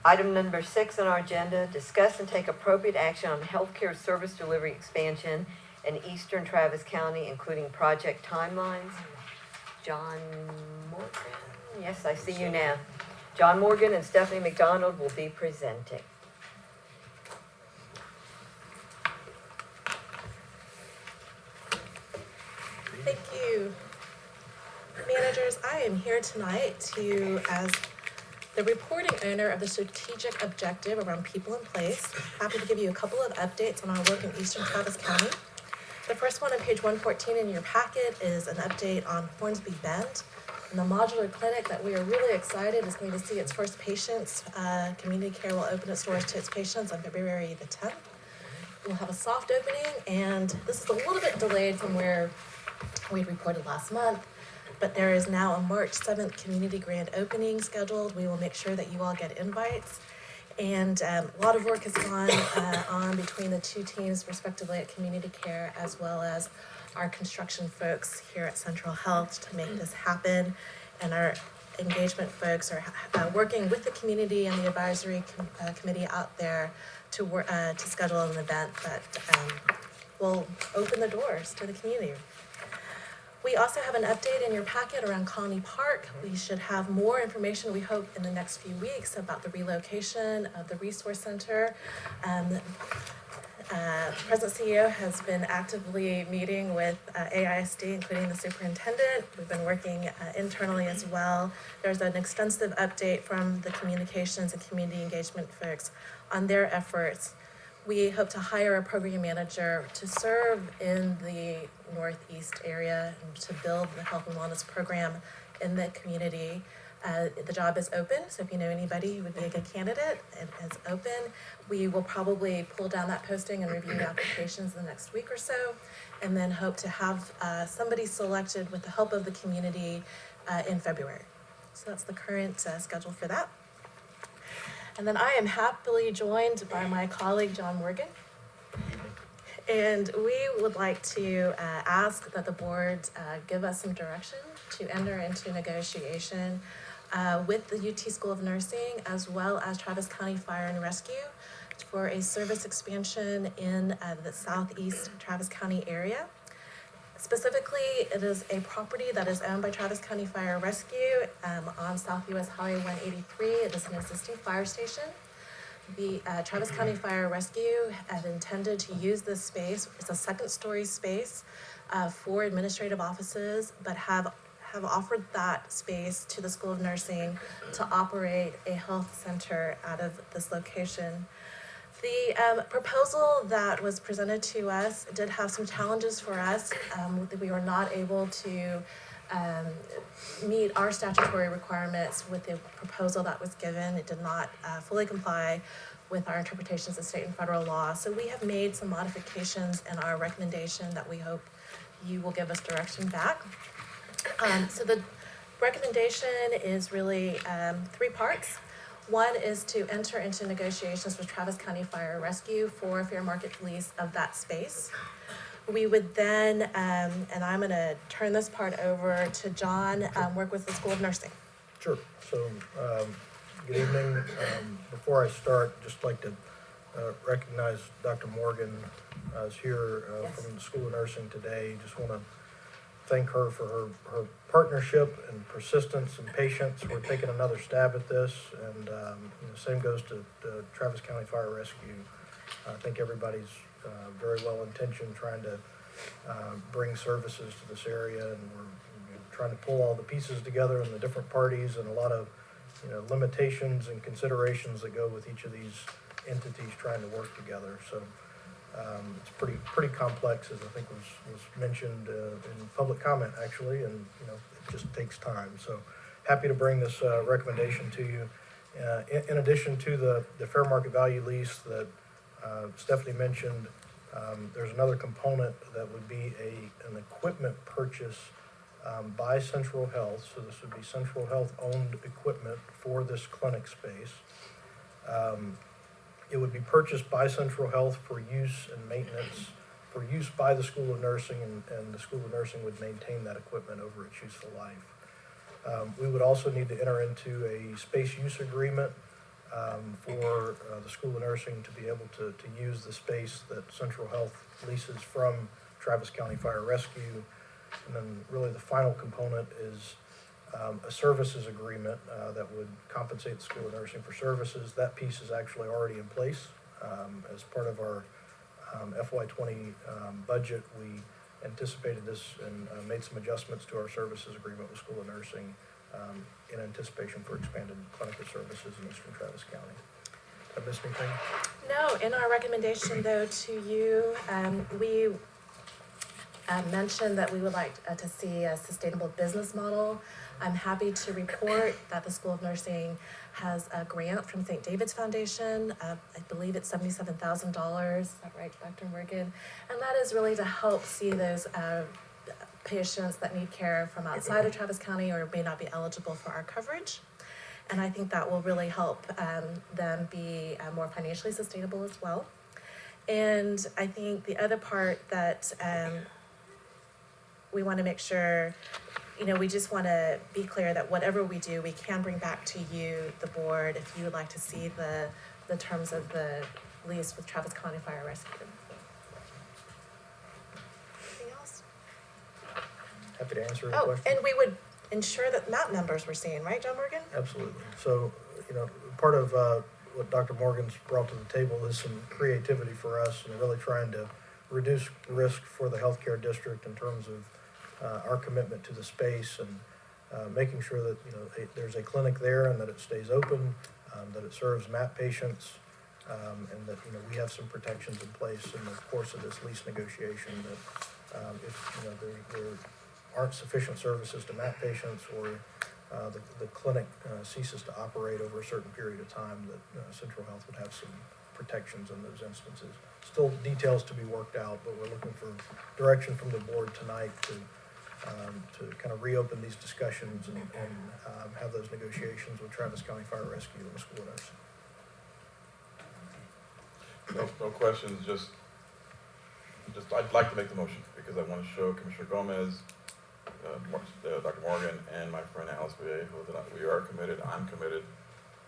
Item number 6 on our agenda, discuss and take appropriate action on healthcare service delivery expansion in eastern Travis County, including project timelines. John Morgan, yes, I see you now. John Morgan and Stephanie McDonald will be presenting. Thank you. Managers, I am here tonight as the reporting owner of the strategic objective around people in place. Happy to give you a couple of updates on our work in eastern Travis County. The first one on page 114 in your packet is an update on Hornsby Bend and the modular clinic that we are really excited is going to see its first patients. Community Care will open its doors to its patients on February the 10th. We'll have a soft opening, and this is a little bit delayed from where we reported last month, but there is now a March 7th community grand opening scheduled. We will make sure that you all get invites. And a lot of work has gone on between the two teams, respectively, at Community Care, as well as our construction folks here at Central Health to make this happen. And our engagement folks are working with the community and the advisory committee out there to schedule an event that will open the doors to the community. We also have an update in your packet around Colony Park. We should have more information, we hope, in the next few weeks about the relocation of the Resource Center. President CEO has been actively meeting with AISD, including the superintendent. We've been working internally as well. There's an extensive update from the communications and community engagement folks on their efforts. We hope to hire a program manager to serve in the Northeast area and to build the health and wellness program in the community. The job is open, so if you know anybody who would be a good candidate, it's open. We will probably pull down that posting and review applications in the next week or so, and then hope to have somebody selected with the help of the community in February. So that's the current schedule for that. And then I am happily joined by my colleague, John Morgan. And we would like to ask that the board give us some direction to enter into negotiation with the UT School of Nursing as well as Travis County Fire and Rescue for a service expansion in the southeast Travis County area. Specifically, it is a property that is owned by Travis County Fire and Rescue on South US Highway 183. It is an existing fire station. The Travis County Fire and Rescue had intended to use this space. It's a second-story space for administrative offices, but have offered that space to the School of Nursing to operate a health center out of this location. The proposal that was presented to us did have some challenges for us. That we were not able to meet our statutory requirements with the proposal that was given. It did not fully comply with our interpretations of state and federal law. So we have made some modifications in our recommendation that we hope you will give us direction back. So the recommendation is really 3 parts. One is to enter into negotiations with Travis County Fire and Rescue for a fair market lease of that space. We would then, and I'm gonna turn this part over to John, work with the School of Nursing. Sure. So, good evening. Before I start, just like to recognize Dr. Morgan is here from the School of Nursing today. Just want to thank her for her partnership and persistence and patience. We're taking another stab at this, and same goes to Travis County Fire Rescue. I think everybody's very well intentioned trying to bring services to this area, and we're trying to pull all the pieces together and the different parties and a lot of limitations and considerations that go with each of these entities trying to work together. So it's pretty complex, as I think was mentioned in public comment actually, and it just takes time. So happy to bring this recommendation to you. In addition to the fair market value lease that Stephanie mentioned, there's another component that would be an equipment purchase by Central Health. So this would be Central Health owned equipment for this clinic space. It would be purchased by Central Health for use and maintenance, for use by the School of Nursing, and the School of Nursing would maintain that equipment over its useful life. We would also need to enter into a space use agreement for the School of Nursing to be able to use the space that Central Health leases from Travis County Fire Rescue. And then really the final component is a services agreement that would compensate the School of Nursing for services. That piece is actually already in place. As part of our FY20 budget, we anticipated this and made some adjustments to our services agreement with School of Nursing in anticipation for expanded clinical services in Eastern Travis County. Did I miss anything? No, in our recommendation though to you, we mentioned that we would like to see a sustainable business model. I'm happy to report that the School of Nursing has a grant from St. David's Foundation. I believe it's $77,000. Is that right, Dr. Morgan? And that is really to help see those patients that need care from outside of Travis County or may not be eligible for our coverage. And I think that will really help them be more financially sustainable as well. And I think the other part that we want to make sure, we just want to be clear that whatever we do, we can bring back to you, the board, if you would like to see the terms of the lease with Travis County Fire Rescue. Anything else? happy to answer any Oh, questions. and we would ensure that map numbers were seen, right, John Morgan? Absolutely. So, part of what Dr. Morgan's brought to the table is some creativity for us and really trying to reduce risk for the healthcare district in terms of our commitment to the space and making sure that, there's a clinic there and that it stays open, that it serves MAP patients, and that, we have some protections in place in the course of this lease negotiation that if, there aren't sufficient services to MAP patients or the clinic ceases to operate over a certain period of time, that Central Health would have some protections in those instances. Still details to be worked out, but we're looking for direction from the board tonight to kind of reopen these discussions and have those negotiations with Travis County Fire Rescue and the school nurse. No questions, just I'd like to make the motion because I want to show Commissioner Gomez, Dr. Morgan, and my friend Alice Viejo that we are committed, I'm committed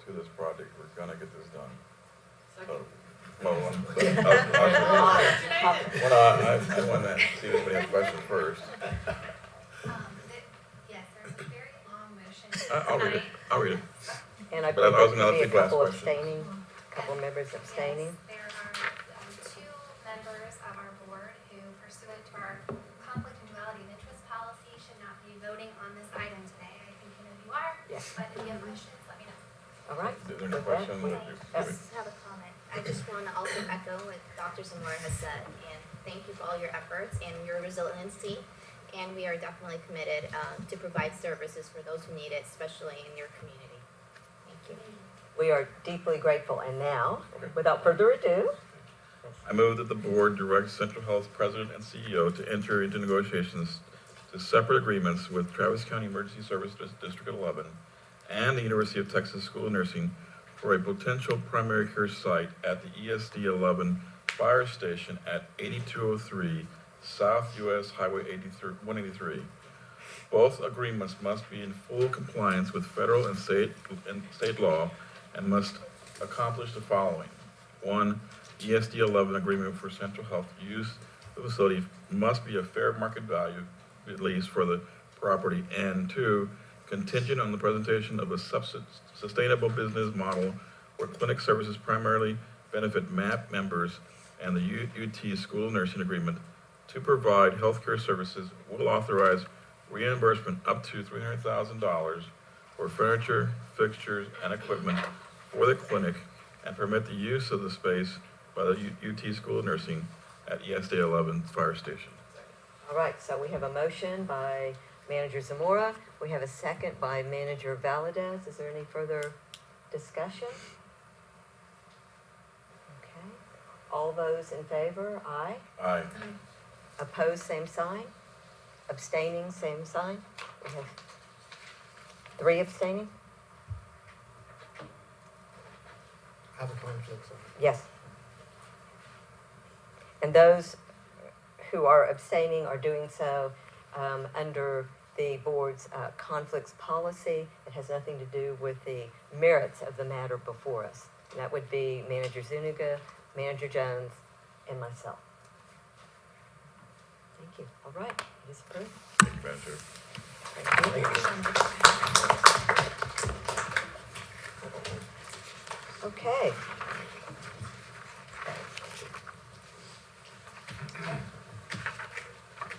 to this project. We're gonna get this done. So, I want to see if anybody has questions first. Yes, there's a very long motion I'll read it. I'll read it. And I But I believe was there gonna could let be a people ask couple questions. couple members abstaining. Yes, there are two members of our board who, pursuant to our conflict and duality of interest policy, should not be voting on this item today. I think you know who you are, Yes. but if you have questions, let me know. All right. Is there any question? I just have a comment. I just want to also echo what Dr. Zamora has said, and thank you for all your efforts and your resiliency. And we are definitely committed to provide services for those who need it, especially in your community. Thank you. We are deeply grateful. And now, without further ado, I move that the board directs Central Health President and CEO to enter into negotiations to separate agreements with Travis County Emergency Service District 11 and the University of Texas School of Nursing for a potential primary care site at the ESD 11 fire station at 8203 South US Highway 183. Both agreements must be in full compliance with federal and state law and must accomplish the following. 1, ESD 11 agreement for Central Health use the facility must be a fair market value, at least for the property, and 2, contingent on the presentation of a sustainable business model where clinic services primarily benefit MAP members, and the UT School of Nursing Agreement to provide healthcare services will authorize reimbursement up to $300,000 for furniture, fixtures, and equipment for the clinic and permit the use of the space by the UT School of Nursing at ESD 11 Fire Station. all right, so we have a motion by Manager Zamora. We have a second by Manager Valadez. Is there any further discussion? Okay. All those in favor, aye. Aye. Opposed, same sign. Abstaining, same sign. We have 3 abstaining? Have a conflict. Yes. And those who are abstaining are doing so under the board's conflicts policy. It has nothing to do with the merits of the matter before us. And that would be Manager Zuniga, Manager Jones, and myself. Thank you. All right, it is approved. Thank you, Madam Chair. Okay.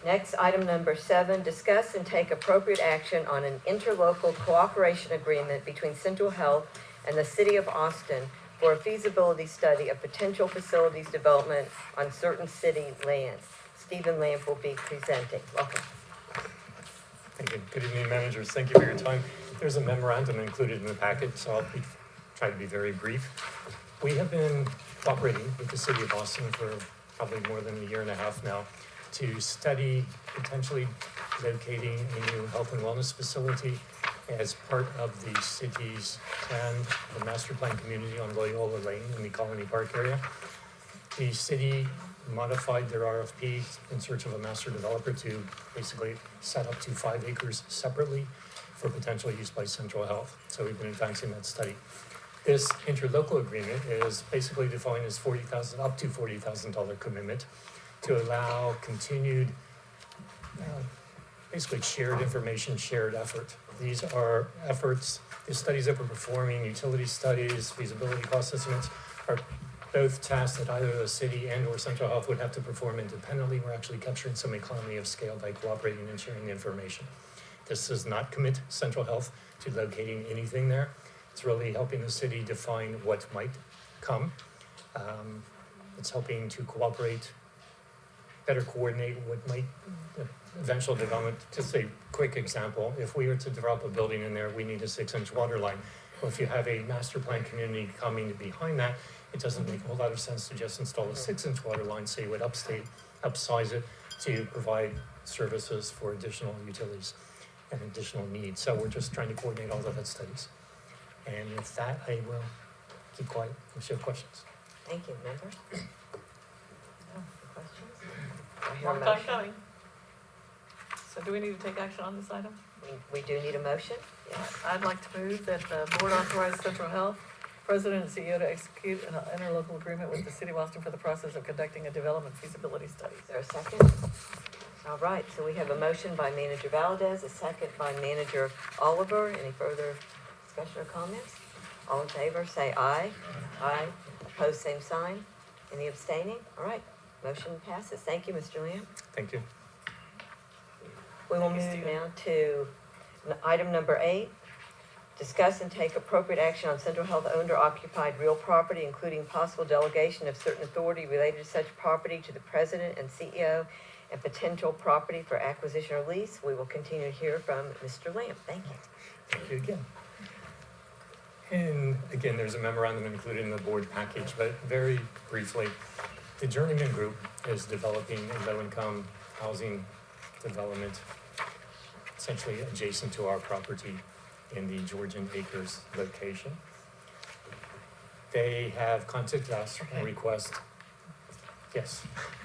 Next, item number 7, discuss and take appropriate action on an interlocal cooperation agreement between Central Health and the City of Austin for a feasibility study of potential facilities development on certain city lands. Stephen Lamp will be presenting. Welcome. Thank you. Good evening, managers. Thank you for your time. There's a memorandum included in the packet, so I'll try to be very brief. We have been cooperating with the City of Austin for probably more than a year and a half now to study potentially locating a new health and wellness facility as part of the city's plan, the master plan community on Loyola Lane in the Colony Park area. The city modified their RFP in search of a master developer to basically set up to 5 acres separately for potential use by Central Health. So we've been advancing that study. This interlocal agreement is basically defined as up to $40,000 commitment to allow continued basically shared information, shared effort. These are efforts, the studies that we're performing, utility studies, feasibility cost estimates, are both tasks that either the city and or Central Health would have to perform independently. We're actually capturing some economy of scale by cooperating and sharing the information. This does not commit Central Health to locating anything there. It's really helping the city define what might come. It's helping to cooperate, better coordinate what might eventual development. Just a quick example, if we were to develop a building in there, we need a 6-inch water line. Well, if you have a master plan community coming behind that, it doesn't make a whole lot of sense to just install a 6-inch water line, so you would upsize it to provide services for additional utilities and additional needs. So we're just trying to coordinate all of that studies. And with that, I will keep quiet unless you have questions. Thank you, members. Questions? Do I hear a Long time motion? coming. So do we need to take action on this item? We do need a motion? Yes. I'd like to move that the board authorize Central Health President and CEO to execute an interlocal agreement with the City of Austin for the process of conducting a development feasibility study. Is there a second? All right, so we have a motion by Manager Valdez, a second by Manager Oliver. Any further discussion or comments? All in favor, say aye. Aye. Opposed, same sign. Any abstaining? All right, motion passes. Thank you, Mr. Lamb. Thank you. We will move now to item number 8. Discuss and take appropriate action on Central Health owned or occupied real property, including possible delegation of certain authority related to such property to the president and CEO and potential property for acquisition or lease. We will continue to hear from Mr. Lamb. Thank you. Thank you again. And again, there's a memorandum included in the board package, but very briefly, the Journeyman Group is developing a low-income housing development essentially adjacent to our property in the Georgian Acres location. They have contacted us and request, yes.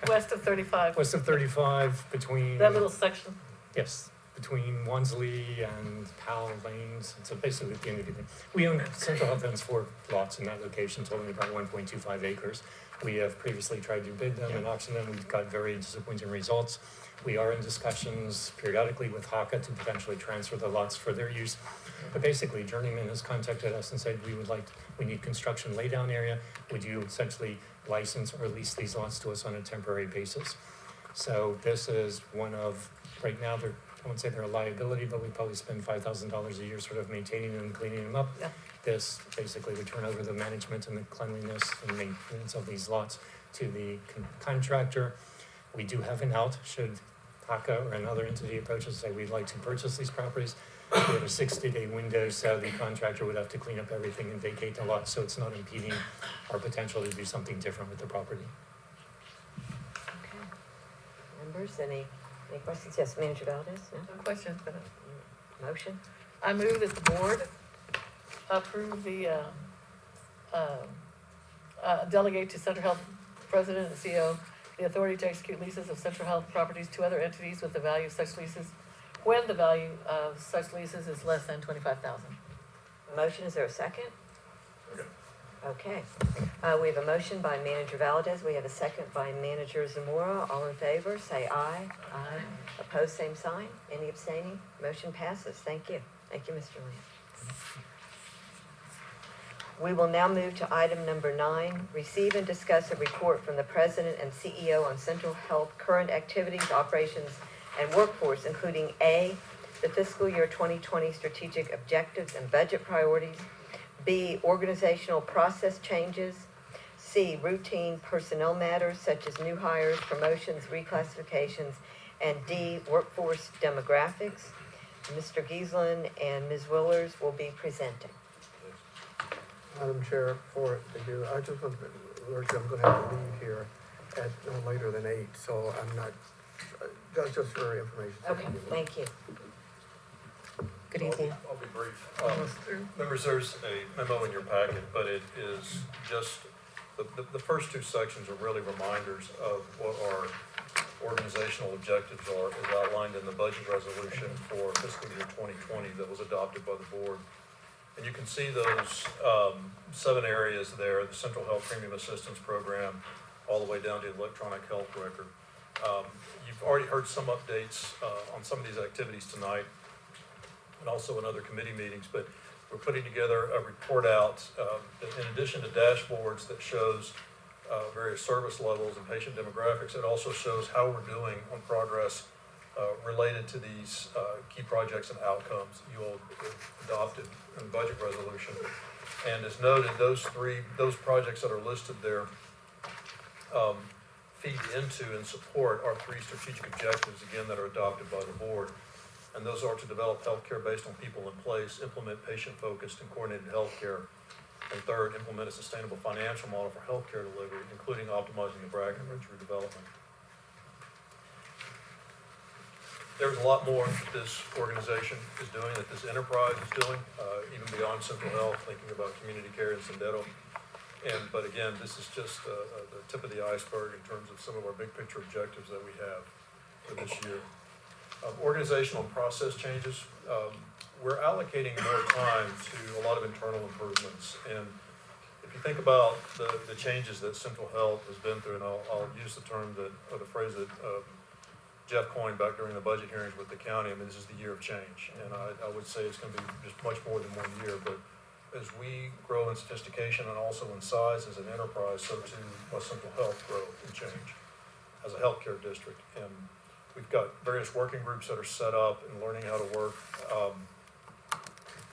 West of 35. West of 35 between. That little section. Yes, between Wansley and Powell Lanes. So basically at the end of the day, we own, Central Health owns 4 lots in that location, totaling about 1.25 acres. We have previously tried to bid them and auction them. We've got very disappointing results. We are in discussions periodically with HACA to potentially transfer the lots for their use. But basically, Journeyman has contacted us and said, we need construction laydown area. Would you essentially license or lease these lots to us on a temporary basis? So this is one of, right now, I wouldn't say they're a liability, but we probably spend $5,000 a year sort of maintaining them and cleaning them up. Yeah. This basically would turn over the management and the cleanliness and maintenance of these lots to the contractor. We do have an out should HACA or another entity approach us and say we'd like to purchase these properties. We have a 60-day window, so the contractor would have to clean up everything and vacate the lot, so it's not impeding our potential to do something different with the property. Okay. Members, any questions? Yes, Manager Valdez? No questions, but Motion? I move that the board approve the, delegate to Central Health President and CEO the authority to execute leases of Central Health properties to other entities with the value of such leases, when the value of such leases is less than $25,000. Motion, is there a second? Okay. We have a motion by Manager Valdez. We have a second by Manager Zamora. All in favor, say aye. Aye. Opposed, same sign. Any abstaining? Motion passes. Thank you. Thank you, Mr. Lamb. We will now move to item number 9, receive and discuss a report from the President and CEO on Central Health current activities, operations, and workforce, including A, the fiscal year 2020 strategic objectives and budget priorities, B, organizational process changes, C, routine personnel matters such as new hires, promotions, reclassifications, and D, workforce demographics. Mr. Giesland and Ms. Willers will be presenting. Madam Chair, before they do, I just want to alert you, I'm going to have to leave here at no later than 8, so I'm not, that's just for your information. Okay, thank you. Good evening. I'll be brief. Members, there's a memo in your packet, but it is just, the first 2 sections are really reminders of what our organizational objectives are, as outlined in the budget resolution for fiscal year 2020 that was adopted by the board. And you can see those 7 areas there, the Central Health Premium Assistance Program, all the way down to the electronic health record. You've already heard some updates on some of these activities tonight, and also in other committee meetings, but we're putting together a report out, in addition to dashboards that shows various service levels and patient demographics. It also shows how we're doing on progress related to these key projects and outcomes you all adopted in the budget resolution. And as noted, those projects that are listed there feed into and support our 3 strategic objectives, again, that are adopted by the board. And those are to develop healthcare based on people in place, implement patient-focused and coordinated healthcare, and third, implement a sustainable financial model for healthcare delivery, including optimizing the Brackenridge redevelopment. There's a lot more that this organization is doing, that this enterprise is doing, even beyond Central Health, thinking about community care and Sendero. But again, this is just the tip of the iceberg in terms of some of our big picture objectives that we have for this year. Organizational and process changes. We're allocating more time to a lot of internal improvements. And if you think about the changes that Central Health has been through, and I'll use the term or the phrase that Jeff coined back during the budget hearings with the county, I mean, this is the year of change. And I would say it's going to be just much more than 1 year. But as we grow in sophistication and also in size as an enterprise, so too must Central Health grow and change as a healthcare district. And we've got various working groups that are set up and learning how to work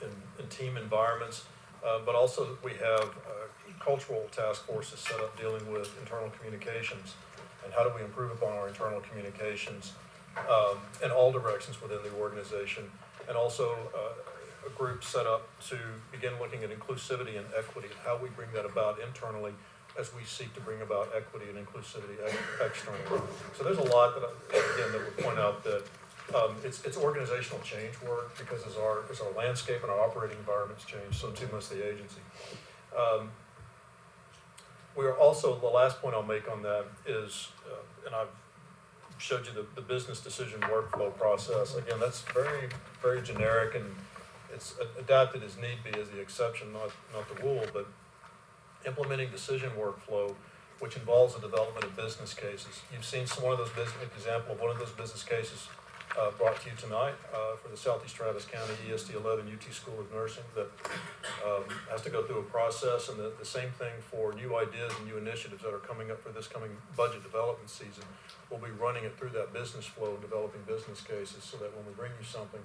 in team environments, but also we have cultural task forces set up dealing with internal communications and how do we improve upon our internal communications in all directions within the organization, and also a group set up to begin looking at inclusivity and equity and how we bring that about internally as we seek to bring about equity and inclusivity externally. So there's a lot that would point out that it's organizational change work, because as our landscape and our operating environments change, so too must the agency. We are also, the last point I'll make on that is, and I've showed you the business decision workflow process. Again, that's very, very generic, and it's adapted as need be as the exception, not the rule, but implementing decision workflow, which involves the development of business cases. You've seen one of those example of one of those business cases brought to you tonight for the Southeast Travis County ESD 11 UT School of Nursing that has to go through a process, and the same thing for new ideas and new initiatives that are coming up for this coming budget development season. We'll be running it through that business flow and developing business cases so that when we bring you something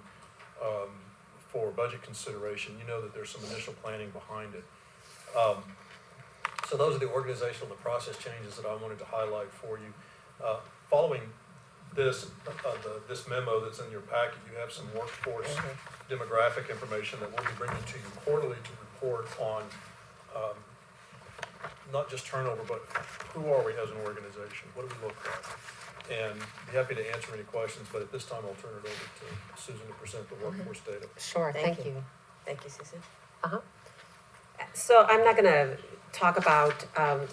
for budget consideration, you know that there's some initial planning behind it. So those are the organizational and process changes that I wanted to highlight for you. Following this memo that's in your packet, you have some workforce demographic information that we'll be bringing to you quarterly to report on not just turnover, but who are we as an organization? What do we look like? And be happy to answer any questions, but at this time I'll turn it over to Susan to present the workforce data. Sure, thank you. Thank you, Susan. So I'm not gonna talk about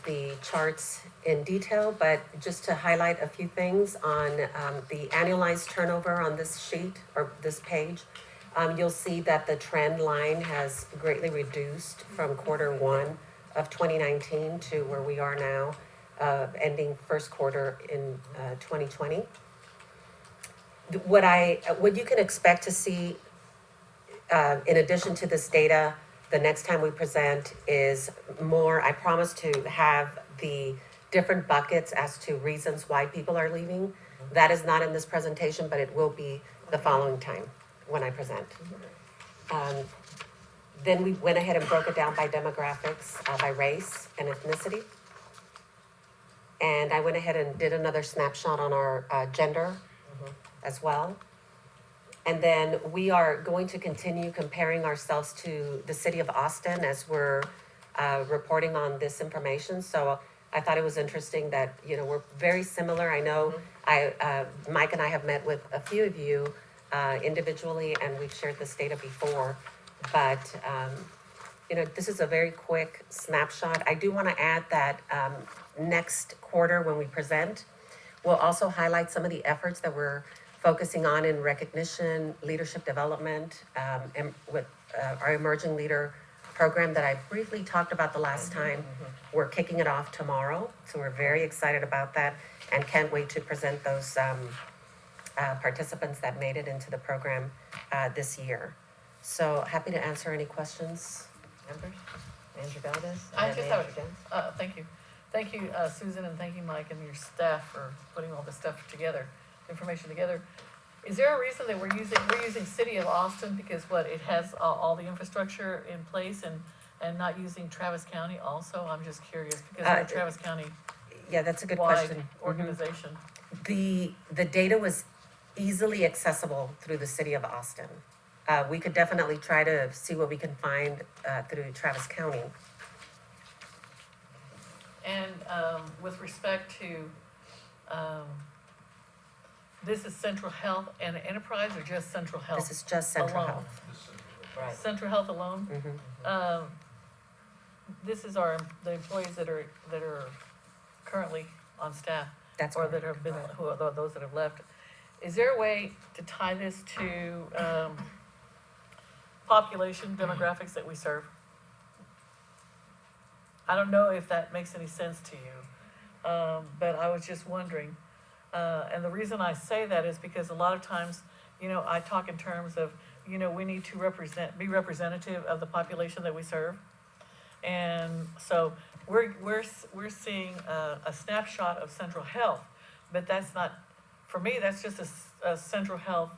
the charts in detail, but just to highlight a few things on the annualized turnover on this sheet or this page. You'll see that the trend line has greatly reduced from Q1 of 2019 to where we are now, ending first quarter in 2020. What you can expect to see in addition to this data the next time we present is more, I promise to have the different buckets as to reasons why people are leaving. That is not in this presentation, but it will be the following time when I present. Then we went ahead and broke it down by demographics, by race and ethnicity. And I went ahead and did another snapshot on our gender as well. And then we are going to continue comparing ourselves to the city of Austin as we're reporting on this information. So I thought it was interesting that, we're very similar. I know Mike and I have met with a few of you individually, and we've shared this data before. But, this is a very quick snapshot. I do want to add that next quarter when we present, we'll also highlight some of the efforts that we're focusing on in recognition, leadership development, and with our emerging leader program that I briefly talked about the last time. We're kicking it off tomorrow, so we're very excited about that and can't wait to present those participants that made it into the program this year. So happy to answer any questions, members. Manager Valdez? I and just Manager have, Jones. thank you. Thank you, Susan, and thank you, Mike, and your staff for putting all this stuff together, information together. Is there a reason that we're using City of Austin because it has all the infrastructure in place and not using Travis County also? I'm just curious because we're a Travis County Yeah, that's a good wide question. organization. The data was easily accessible through the City of Austin. We could definitely try to see what we can find through Travis County. And with respect to, this is Central Health and Enterprise or just Central Health? This is just Central alone? Health. Right. Central Health alone? Mhm. This is the employees that are currently on staff. That's or that have been, who are those that have left. Is there a way to tie this to population demographics that we serve? I don't know if that makes any sense to you, but I was just wondering. And the reason I say that is because a lot of times, I talk in terms of, we need to be representative of the population that we serve. And so we're seeing a snapshot of Central Health, but that's not, for me, that's just a Central Health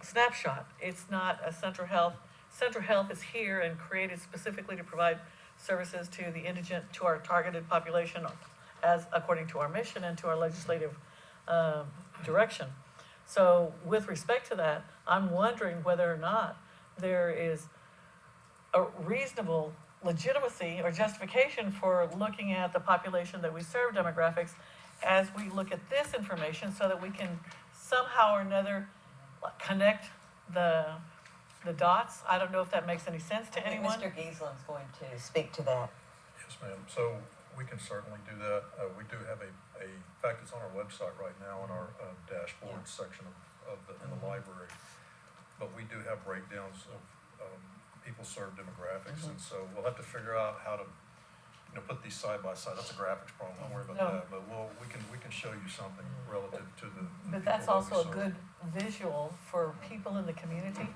snapshot. It's not a Central Health. Central Health is here and created specifically to provide services to the indigent, to our targeted population, as according to our mission and to our legislative direction. So with respect to that, I'm wondering whether or not there is a reasonable legitimacy or justification for looking at the population that we serve demographics as we look at this information so that we can somehow or another connect the dots. I don't know if that makes any sense to anyone. Mr. Gieslin's going to speak to that. Yes, ma'am. So we can certainly do that. We do have in fact, it's on our website right now in our dashboard section in the library. But we do have breakdowns of people served demographics, and so we'll have to figure out how to, put these side by side. That's a graphics problem. Don't worry about that. But we can show you something relative to the. But that's also a good visual for people in the community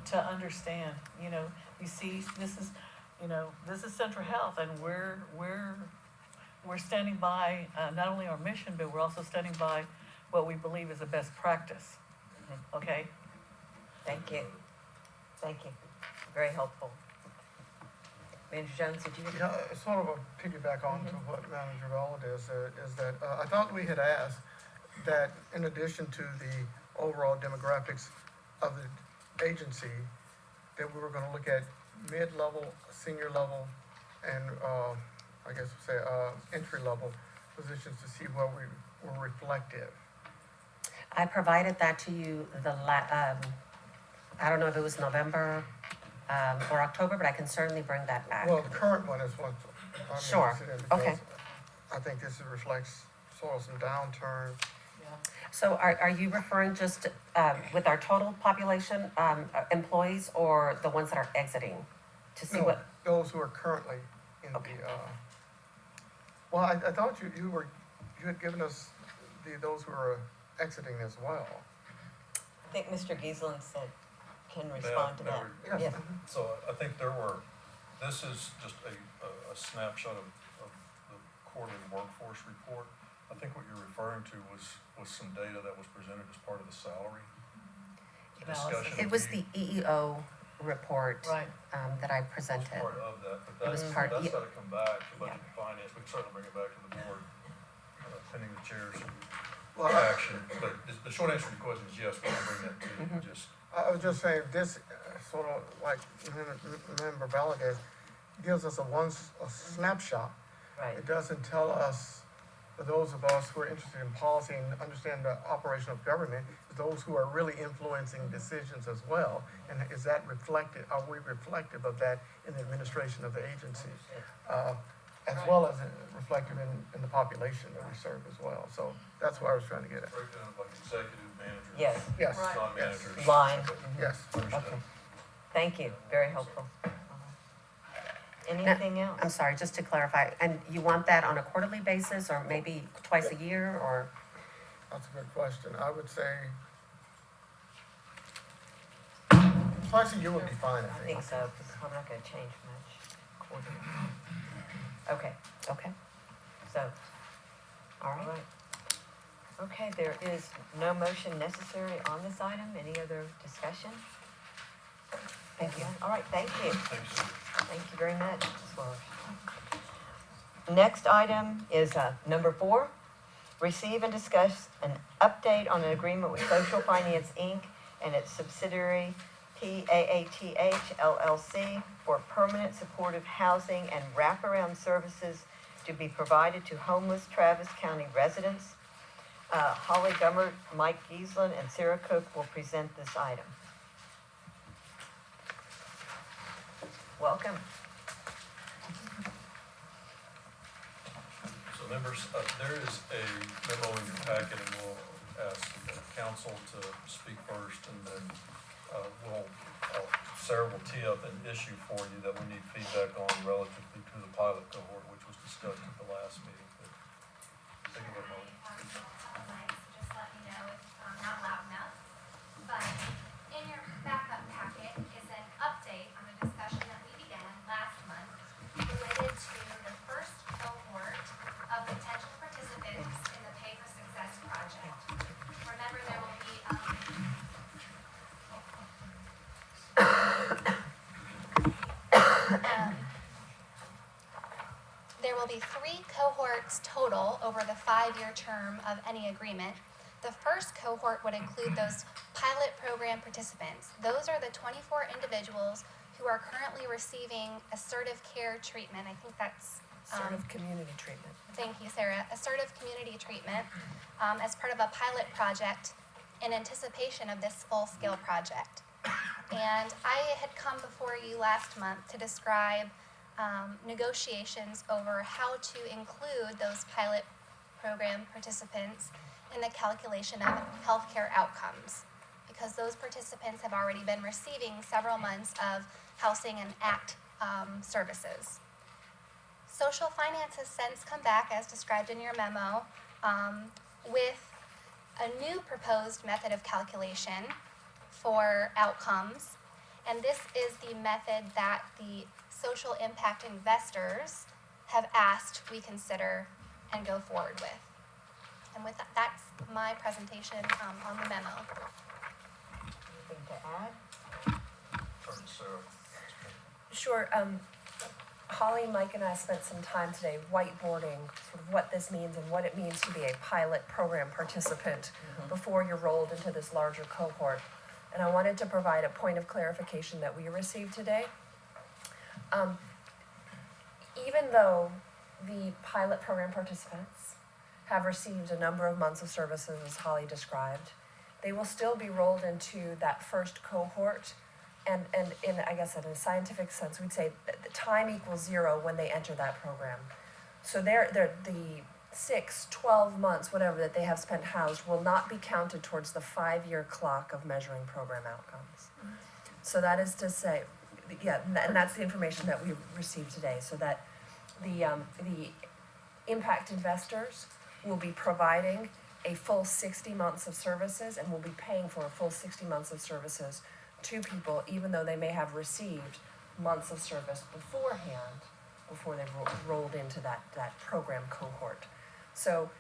to understand. You see, this is Central Health, and we're standing by not only our mission, but we're also standing by what we believe is the best practice. Okay. Thank you. Thank you. Very helpful. Manager Jones, did you? Yeah, sort of a piggyback on to what Manager Valdez said, is that I thought we had asked that in addition to the overall demographics of the agency, that we were gonna look at mid-level, senior level, and I guess we'll say entry-level positions to see where we were reflective. I provided that to you I don't know if it was November or October, but I can certainly bring that back. Well, the current one is what I'm Sure. interested in, because Okay. I think this reflects sort of some downturn. So are you referring just with our total population, employees, or the ones that are exiting? To see No, what, those who are currently in the, well, I thought you had given us those who are exiting as well. I think Mr. Gieslin can respond to that. Yes. So I think this is just a snapshot of the quarterly workforce report. I think what you're referring to was some data that was presented as part of the salary discussion. it was the EEO report Right. that I presented. It's part of that, but It was that's part- gotta come back to budget and finance. We can certainly bring it back to the board, pending the chair's action. But the short answer to your question is yes, we can bring that to you, just. I was just saying, this sort of like Member Valdez gives us a snapshot. Right. It doesn't tell us, for those of us who are interested in policy and understand the operation of government, those who are really influencing decisions as well. And is that reflected, are we reflective of that in the administration of the agency? As well as reflective in the population that we serve as well. So that's what I was trying to get at. Breakdown of like executive managers. Yes. Yes. Non-managers. Line. Yes. Okay. Thank you. Very helpful. Anything else? I'm sorry, just to clarify, and you want that on a quarterly basis or maybe twice a year or? That's a good question. I would say twice a year would be fine, I think so, because I'm not gonna change much quarterly. Okay, Okay. so, all right. Okay, there is no motion necessary on this item. Any other discussion? Thank you. All right, thank you. Thanks. Thank you very much, Ms. Welsh. Next item is number 4. Receive and discuss an update on an agreement with Social Finance, Inc. and its subsidiary PAATH LLC for permanent supportive housing and wraparound services to be provided to homeless Travis County residents. Holly Gummert, Mike Giesland, and Sarah Cook will present this item. Welcome. So members, there is a memo in your packet, and we'll ask council to speak first, and then Sarah will tee up an issue for you that we need feedback on relatively to the pilot cohort, which was discussed at the last meeting. But take a moment. Just let me know if I'm not loud enough. But in your backup packet is an update on a discussion that we began last month related to the first cohort of potential participants in the Pay for Success project. Remember, there will be there will be 3 cohorts total over the 5-year term of any agreement. The first cohort would include those pilot program participants. Those are the 24 individuals who are currently receiving assertive care treatment. I think that's Assertive community treatment. Thank you, Sarah. Assertive community treatment as part of a pilot project in anticipation of this full-scale project. And I had come before you last month to describe negotiations over how to include those pilot program participants in the calculation of healthcare outcomes, because those participants have already been receiving several months of housing and ACT services. Social Finance has since come back, as described in your memo, with a new proposed method of calculation for outcomes, and this is the method that the social impact investors have asked we consider and go forward with. And with that, that's my presentation on the memo. Anything to add? Sure. Holly, Mike, and I spent some time today whiteboarding sort of what this means and what it means to be a pilot program participant before you're rolled into this larger cohort. And I wanted to provide a point of clarification that we received today. Even though the pilot program participants have received a number of months of services, as Holly described, they will still be rolled into that first cohort. And in, I guess, in a scientific sense, we'd say that the time equals 0 when they enter that program. So the 6, 12 months, whatever, that they have spent housed will not be counted towards the 5-year clock of measuring program outcomes. So that is to say, yeah, and that's the information that we received today, so that the impact investors will be providing a full 60 months of services and will be paying for a full 60 months of services to people, even though they may have received months of service beforehand, before they've rolled into that program cohort. So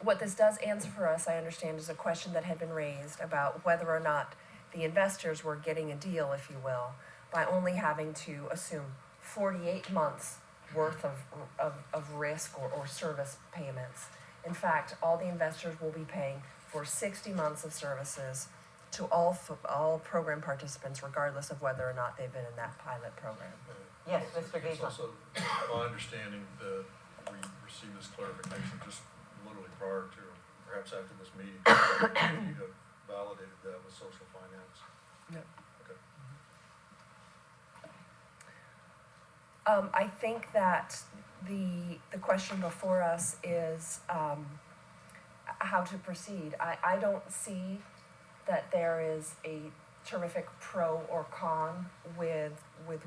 what this does answer for us, I understand, is a question that had been raised about whether or not the investors were getting a deal, if you will, by only having to assume 48 months worth of risk or service payments. In fact, all the investors will be paying for 60 months of services to all program participants, regardless of whether or not they've been in that pilot program. Yes, Mr. It's Giesland. also my understanding that we received this clarification just literally prior to, perhaps after this meeting. You have validated that with Social Finance. Yep. Okay. I think that the question before us is how to proceed. I don't see that there is a terrific pro or con with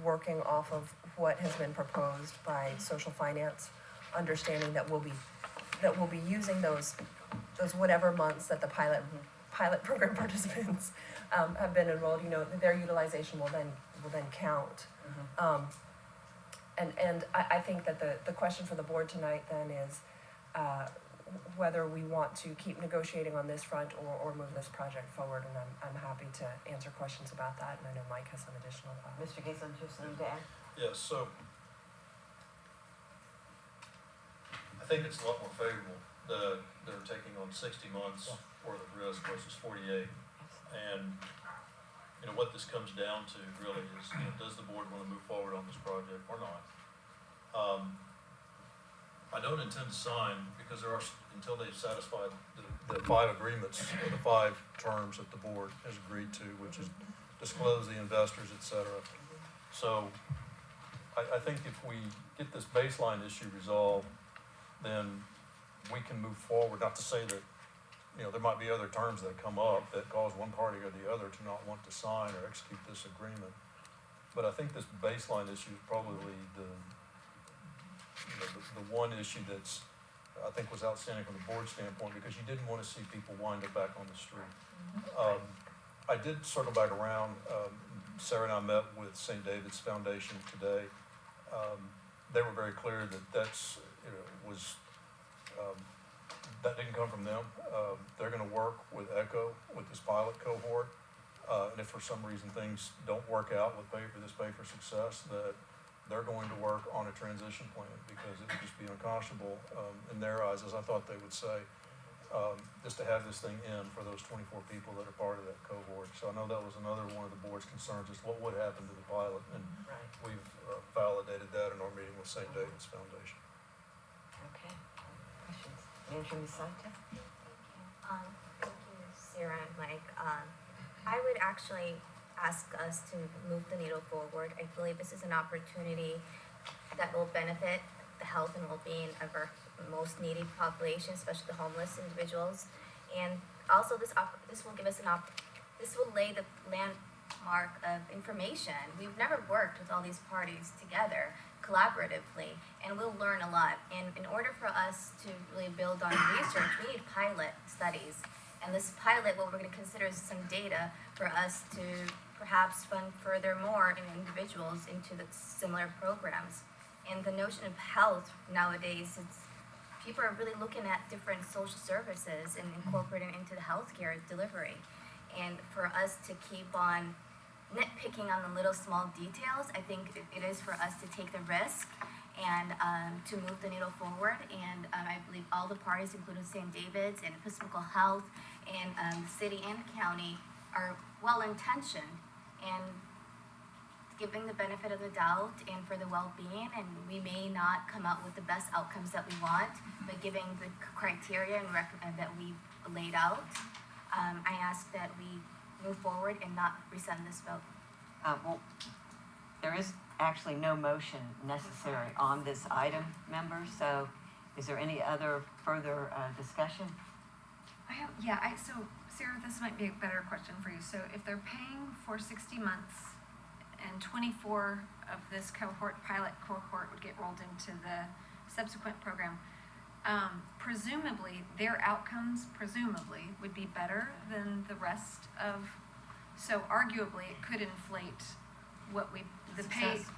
working off of what has been proposed by social finance, understanding that we'll be using those whatever months that the pilot program participants have been enrolled, their utilization will then count. And I think that the question for the board tonight then is whether we want to keep negotiating on this front or move this project forward, and I'm happy to answer questions about that, and I know Mike has some additional thoughts. Mr. Gason, just something to add? Yes, so I think it's a lot more favorable that they're taking on 60 months worth of risk versus 48. And, what this comes down to really is, does the board want to move forward on this project or not? I don't intend to sign because until they've satisfied the 5 agreements or the 5 terms that the board has agreed to, which is disclose the investors, et cetera. So I think if we get this baseline issue resolved, then we can move forward. Not to say that, there might be other terms that come up that cause one party or the other to not want to sign or execute this agreement. But I think this baseline issue is probably the one issue that's, I think, was outstanding from the board standpoint, because you didn't want to see people wind up back on the street. I did circle back around. Sarah and I met with St. David's Foundation today. They were very clear that that didn't come from them. They're going to work with ECHO, with this pilot cohort, and if for some reason things don't work out with pay for success, that they're going to work on a transition plan, because it would just be unconscionable in their eyes, as I thought they would say, just to have this thing in for those 24 people that are part of that cohort. So I know that was another one of the board's concerns, is what would happen to the pilot, and we've validated that in our meeting with St. David's Foundation. Okay. Questions? Manager Misanta? Thank you, Sarah and Mike. I would actually ask us to move the needle forward. I believe this is an opportunity that will benefit the health and well-being of our most needy population, especially the homeless individuals. And also this will give us this will lay the landmark of information. We've never worked with all these parties together collaboratively, and we'll learn a lot. And in order for us to really build on research, we need pilot studies. And this pilot, what we're going to consider is some data for us to perhaps fund further more individuals into the similar programs. And the notion of health nowadays, people are really looking at different social services and incorporating into the healthcare delivery. And for us to keep on nitpicking on the little small details, I think it is for us to take the risk and to move the needle forward. And I believe all the parties, including St. David's and Episcopal Health and the city and county, are well-intentioned and giving the benefit of the doubt and for the well-being. And we may not come out with the best outcomes that we want, but giving the criteria and that we laid out, I ask that we move forward and not rescind this vote. Well, there is actually no motion necessary on this item, members, so is there any other further discussion? So Sarah, this might be a better question for you. So if they're paying for 60 months and 24 of this pilot cohort would get rolled into the subsequent program, presumably their outcomes would be better than the rest of, so arguably it could inflate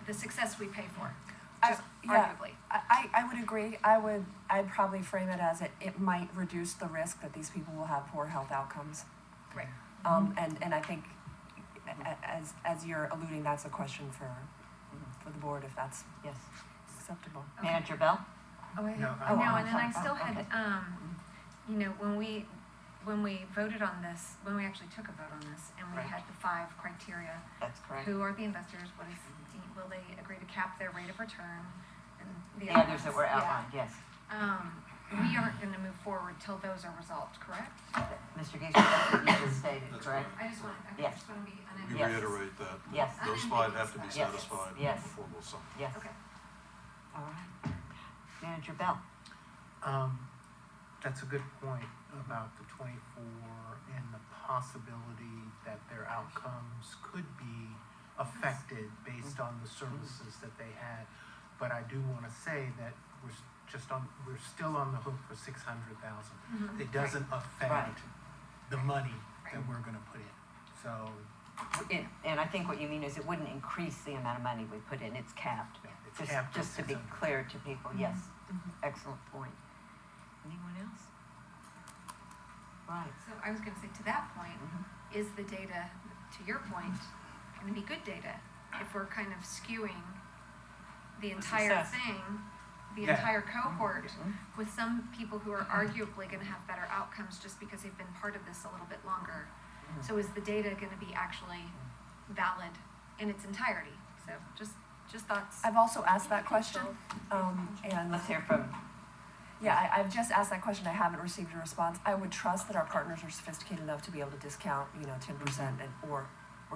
the success we pay for. Arguably. I would agree. I'd probably frame it as it might reduce the risk that these people will have poor health outcomes. Right. And I think as you're alluding, that's a question for the board, if that's acceptable. Okay. Manager Bell? No, and then I still had, when we voted on this, when we actually took a vote on this, and we had the 5 criteria. That's correct. Who are the investors? Will they agree to cap their rate of return? And The others that were outlined, yes. We aren't going to move forward till those are resolved, correct? Mr. Gates, that's what you just stated, correct? I just want to Yes. be We reiterate that. Yes. Those 5 have to be satisfied Yes. before we'll sign. Yes. Okay. All right. Manager Bell? That's a good point. about the 24 and the possibility that their outcomes could be affected based on the services that they had. But I do want to say that we're still on the hook for 600,000. It doesn't affect the money that we're going to put in. So, And I think what you mean is it wouldn't increase the amount of money we put in, it's capped. it's capped at Just to be 600. clear to people, yes, excellent point. Anyone else? Right. So I was gonna say, to that point, is the data, to your point, gonna be good data? If we're kind of skewing the entire success. thing, the Yeah. entire cohort, with some people who are arguably gonna have better outcomes just because they've been part of this a little bit longer. So is the data gonna be actually valid in its entirety? So just thoughts. I've also asked that question, and Let's hear from, yeah, I've just asked that question, I haven't received a response. I would trust that our partners are sophisticated enough to be able to discount, 10% or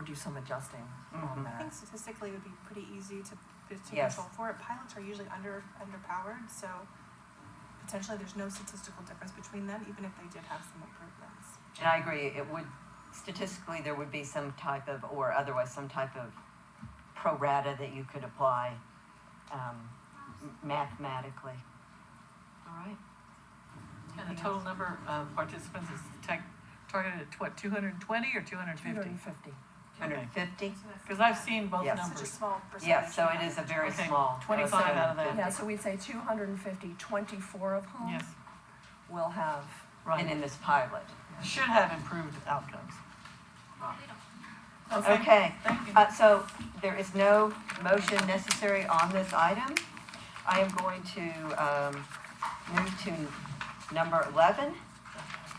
do some adjusting on I that. think statistically it would be pretty easy to Yes. control for it. Pilots are usually underpowered, so potentially there's no statistical difference between them, even if they did have some improvements. and I agree, it would, statistically, there would be some type of, or otherwise some type of pro rata that you could apply mathematically. All right. And the total number of participants is targeted at what, 220 or 250? 250. 250? Because I've seen both Yes. numbers. Such a small percentage. Yeah, so it is a very Okay, small. 25 out of that. Yeah, so we'd say 250, 24 of whom Yes, will have, And in this pilot. should have improved outcomes. Okay, Thank you. so there is no motion necessary on this item. I am going to move to number 11.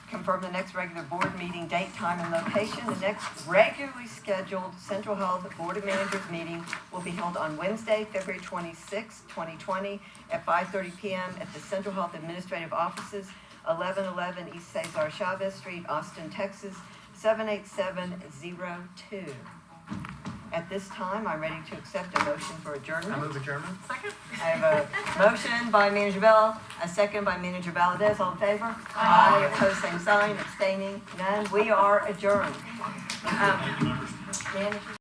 Confirm the next regular board meeting date, time, and location. The next regularly scheduled Central Health Board of Managers meeting will be held on Wednesday, February 26, 2020, at 5:30 p.m. at the Central Health Administrative Offices, 1111 East Cesar Chavez Street, Austin, Texas, 78702. At this time, I'm ready to accept a motion for adjournment. I move adjournment. Second? I have a motion by Manager Bell, a second by Manager Valdez. All in favor? Aye. Opposed, same sign. Abstaining? None. We are adjourned. Manager.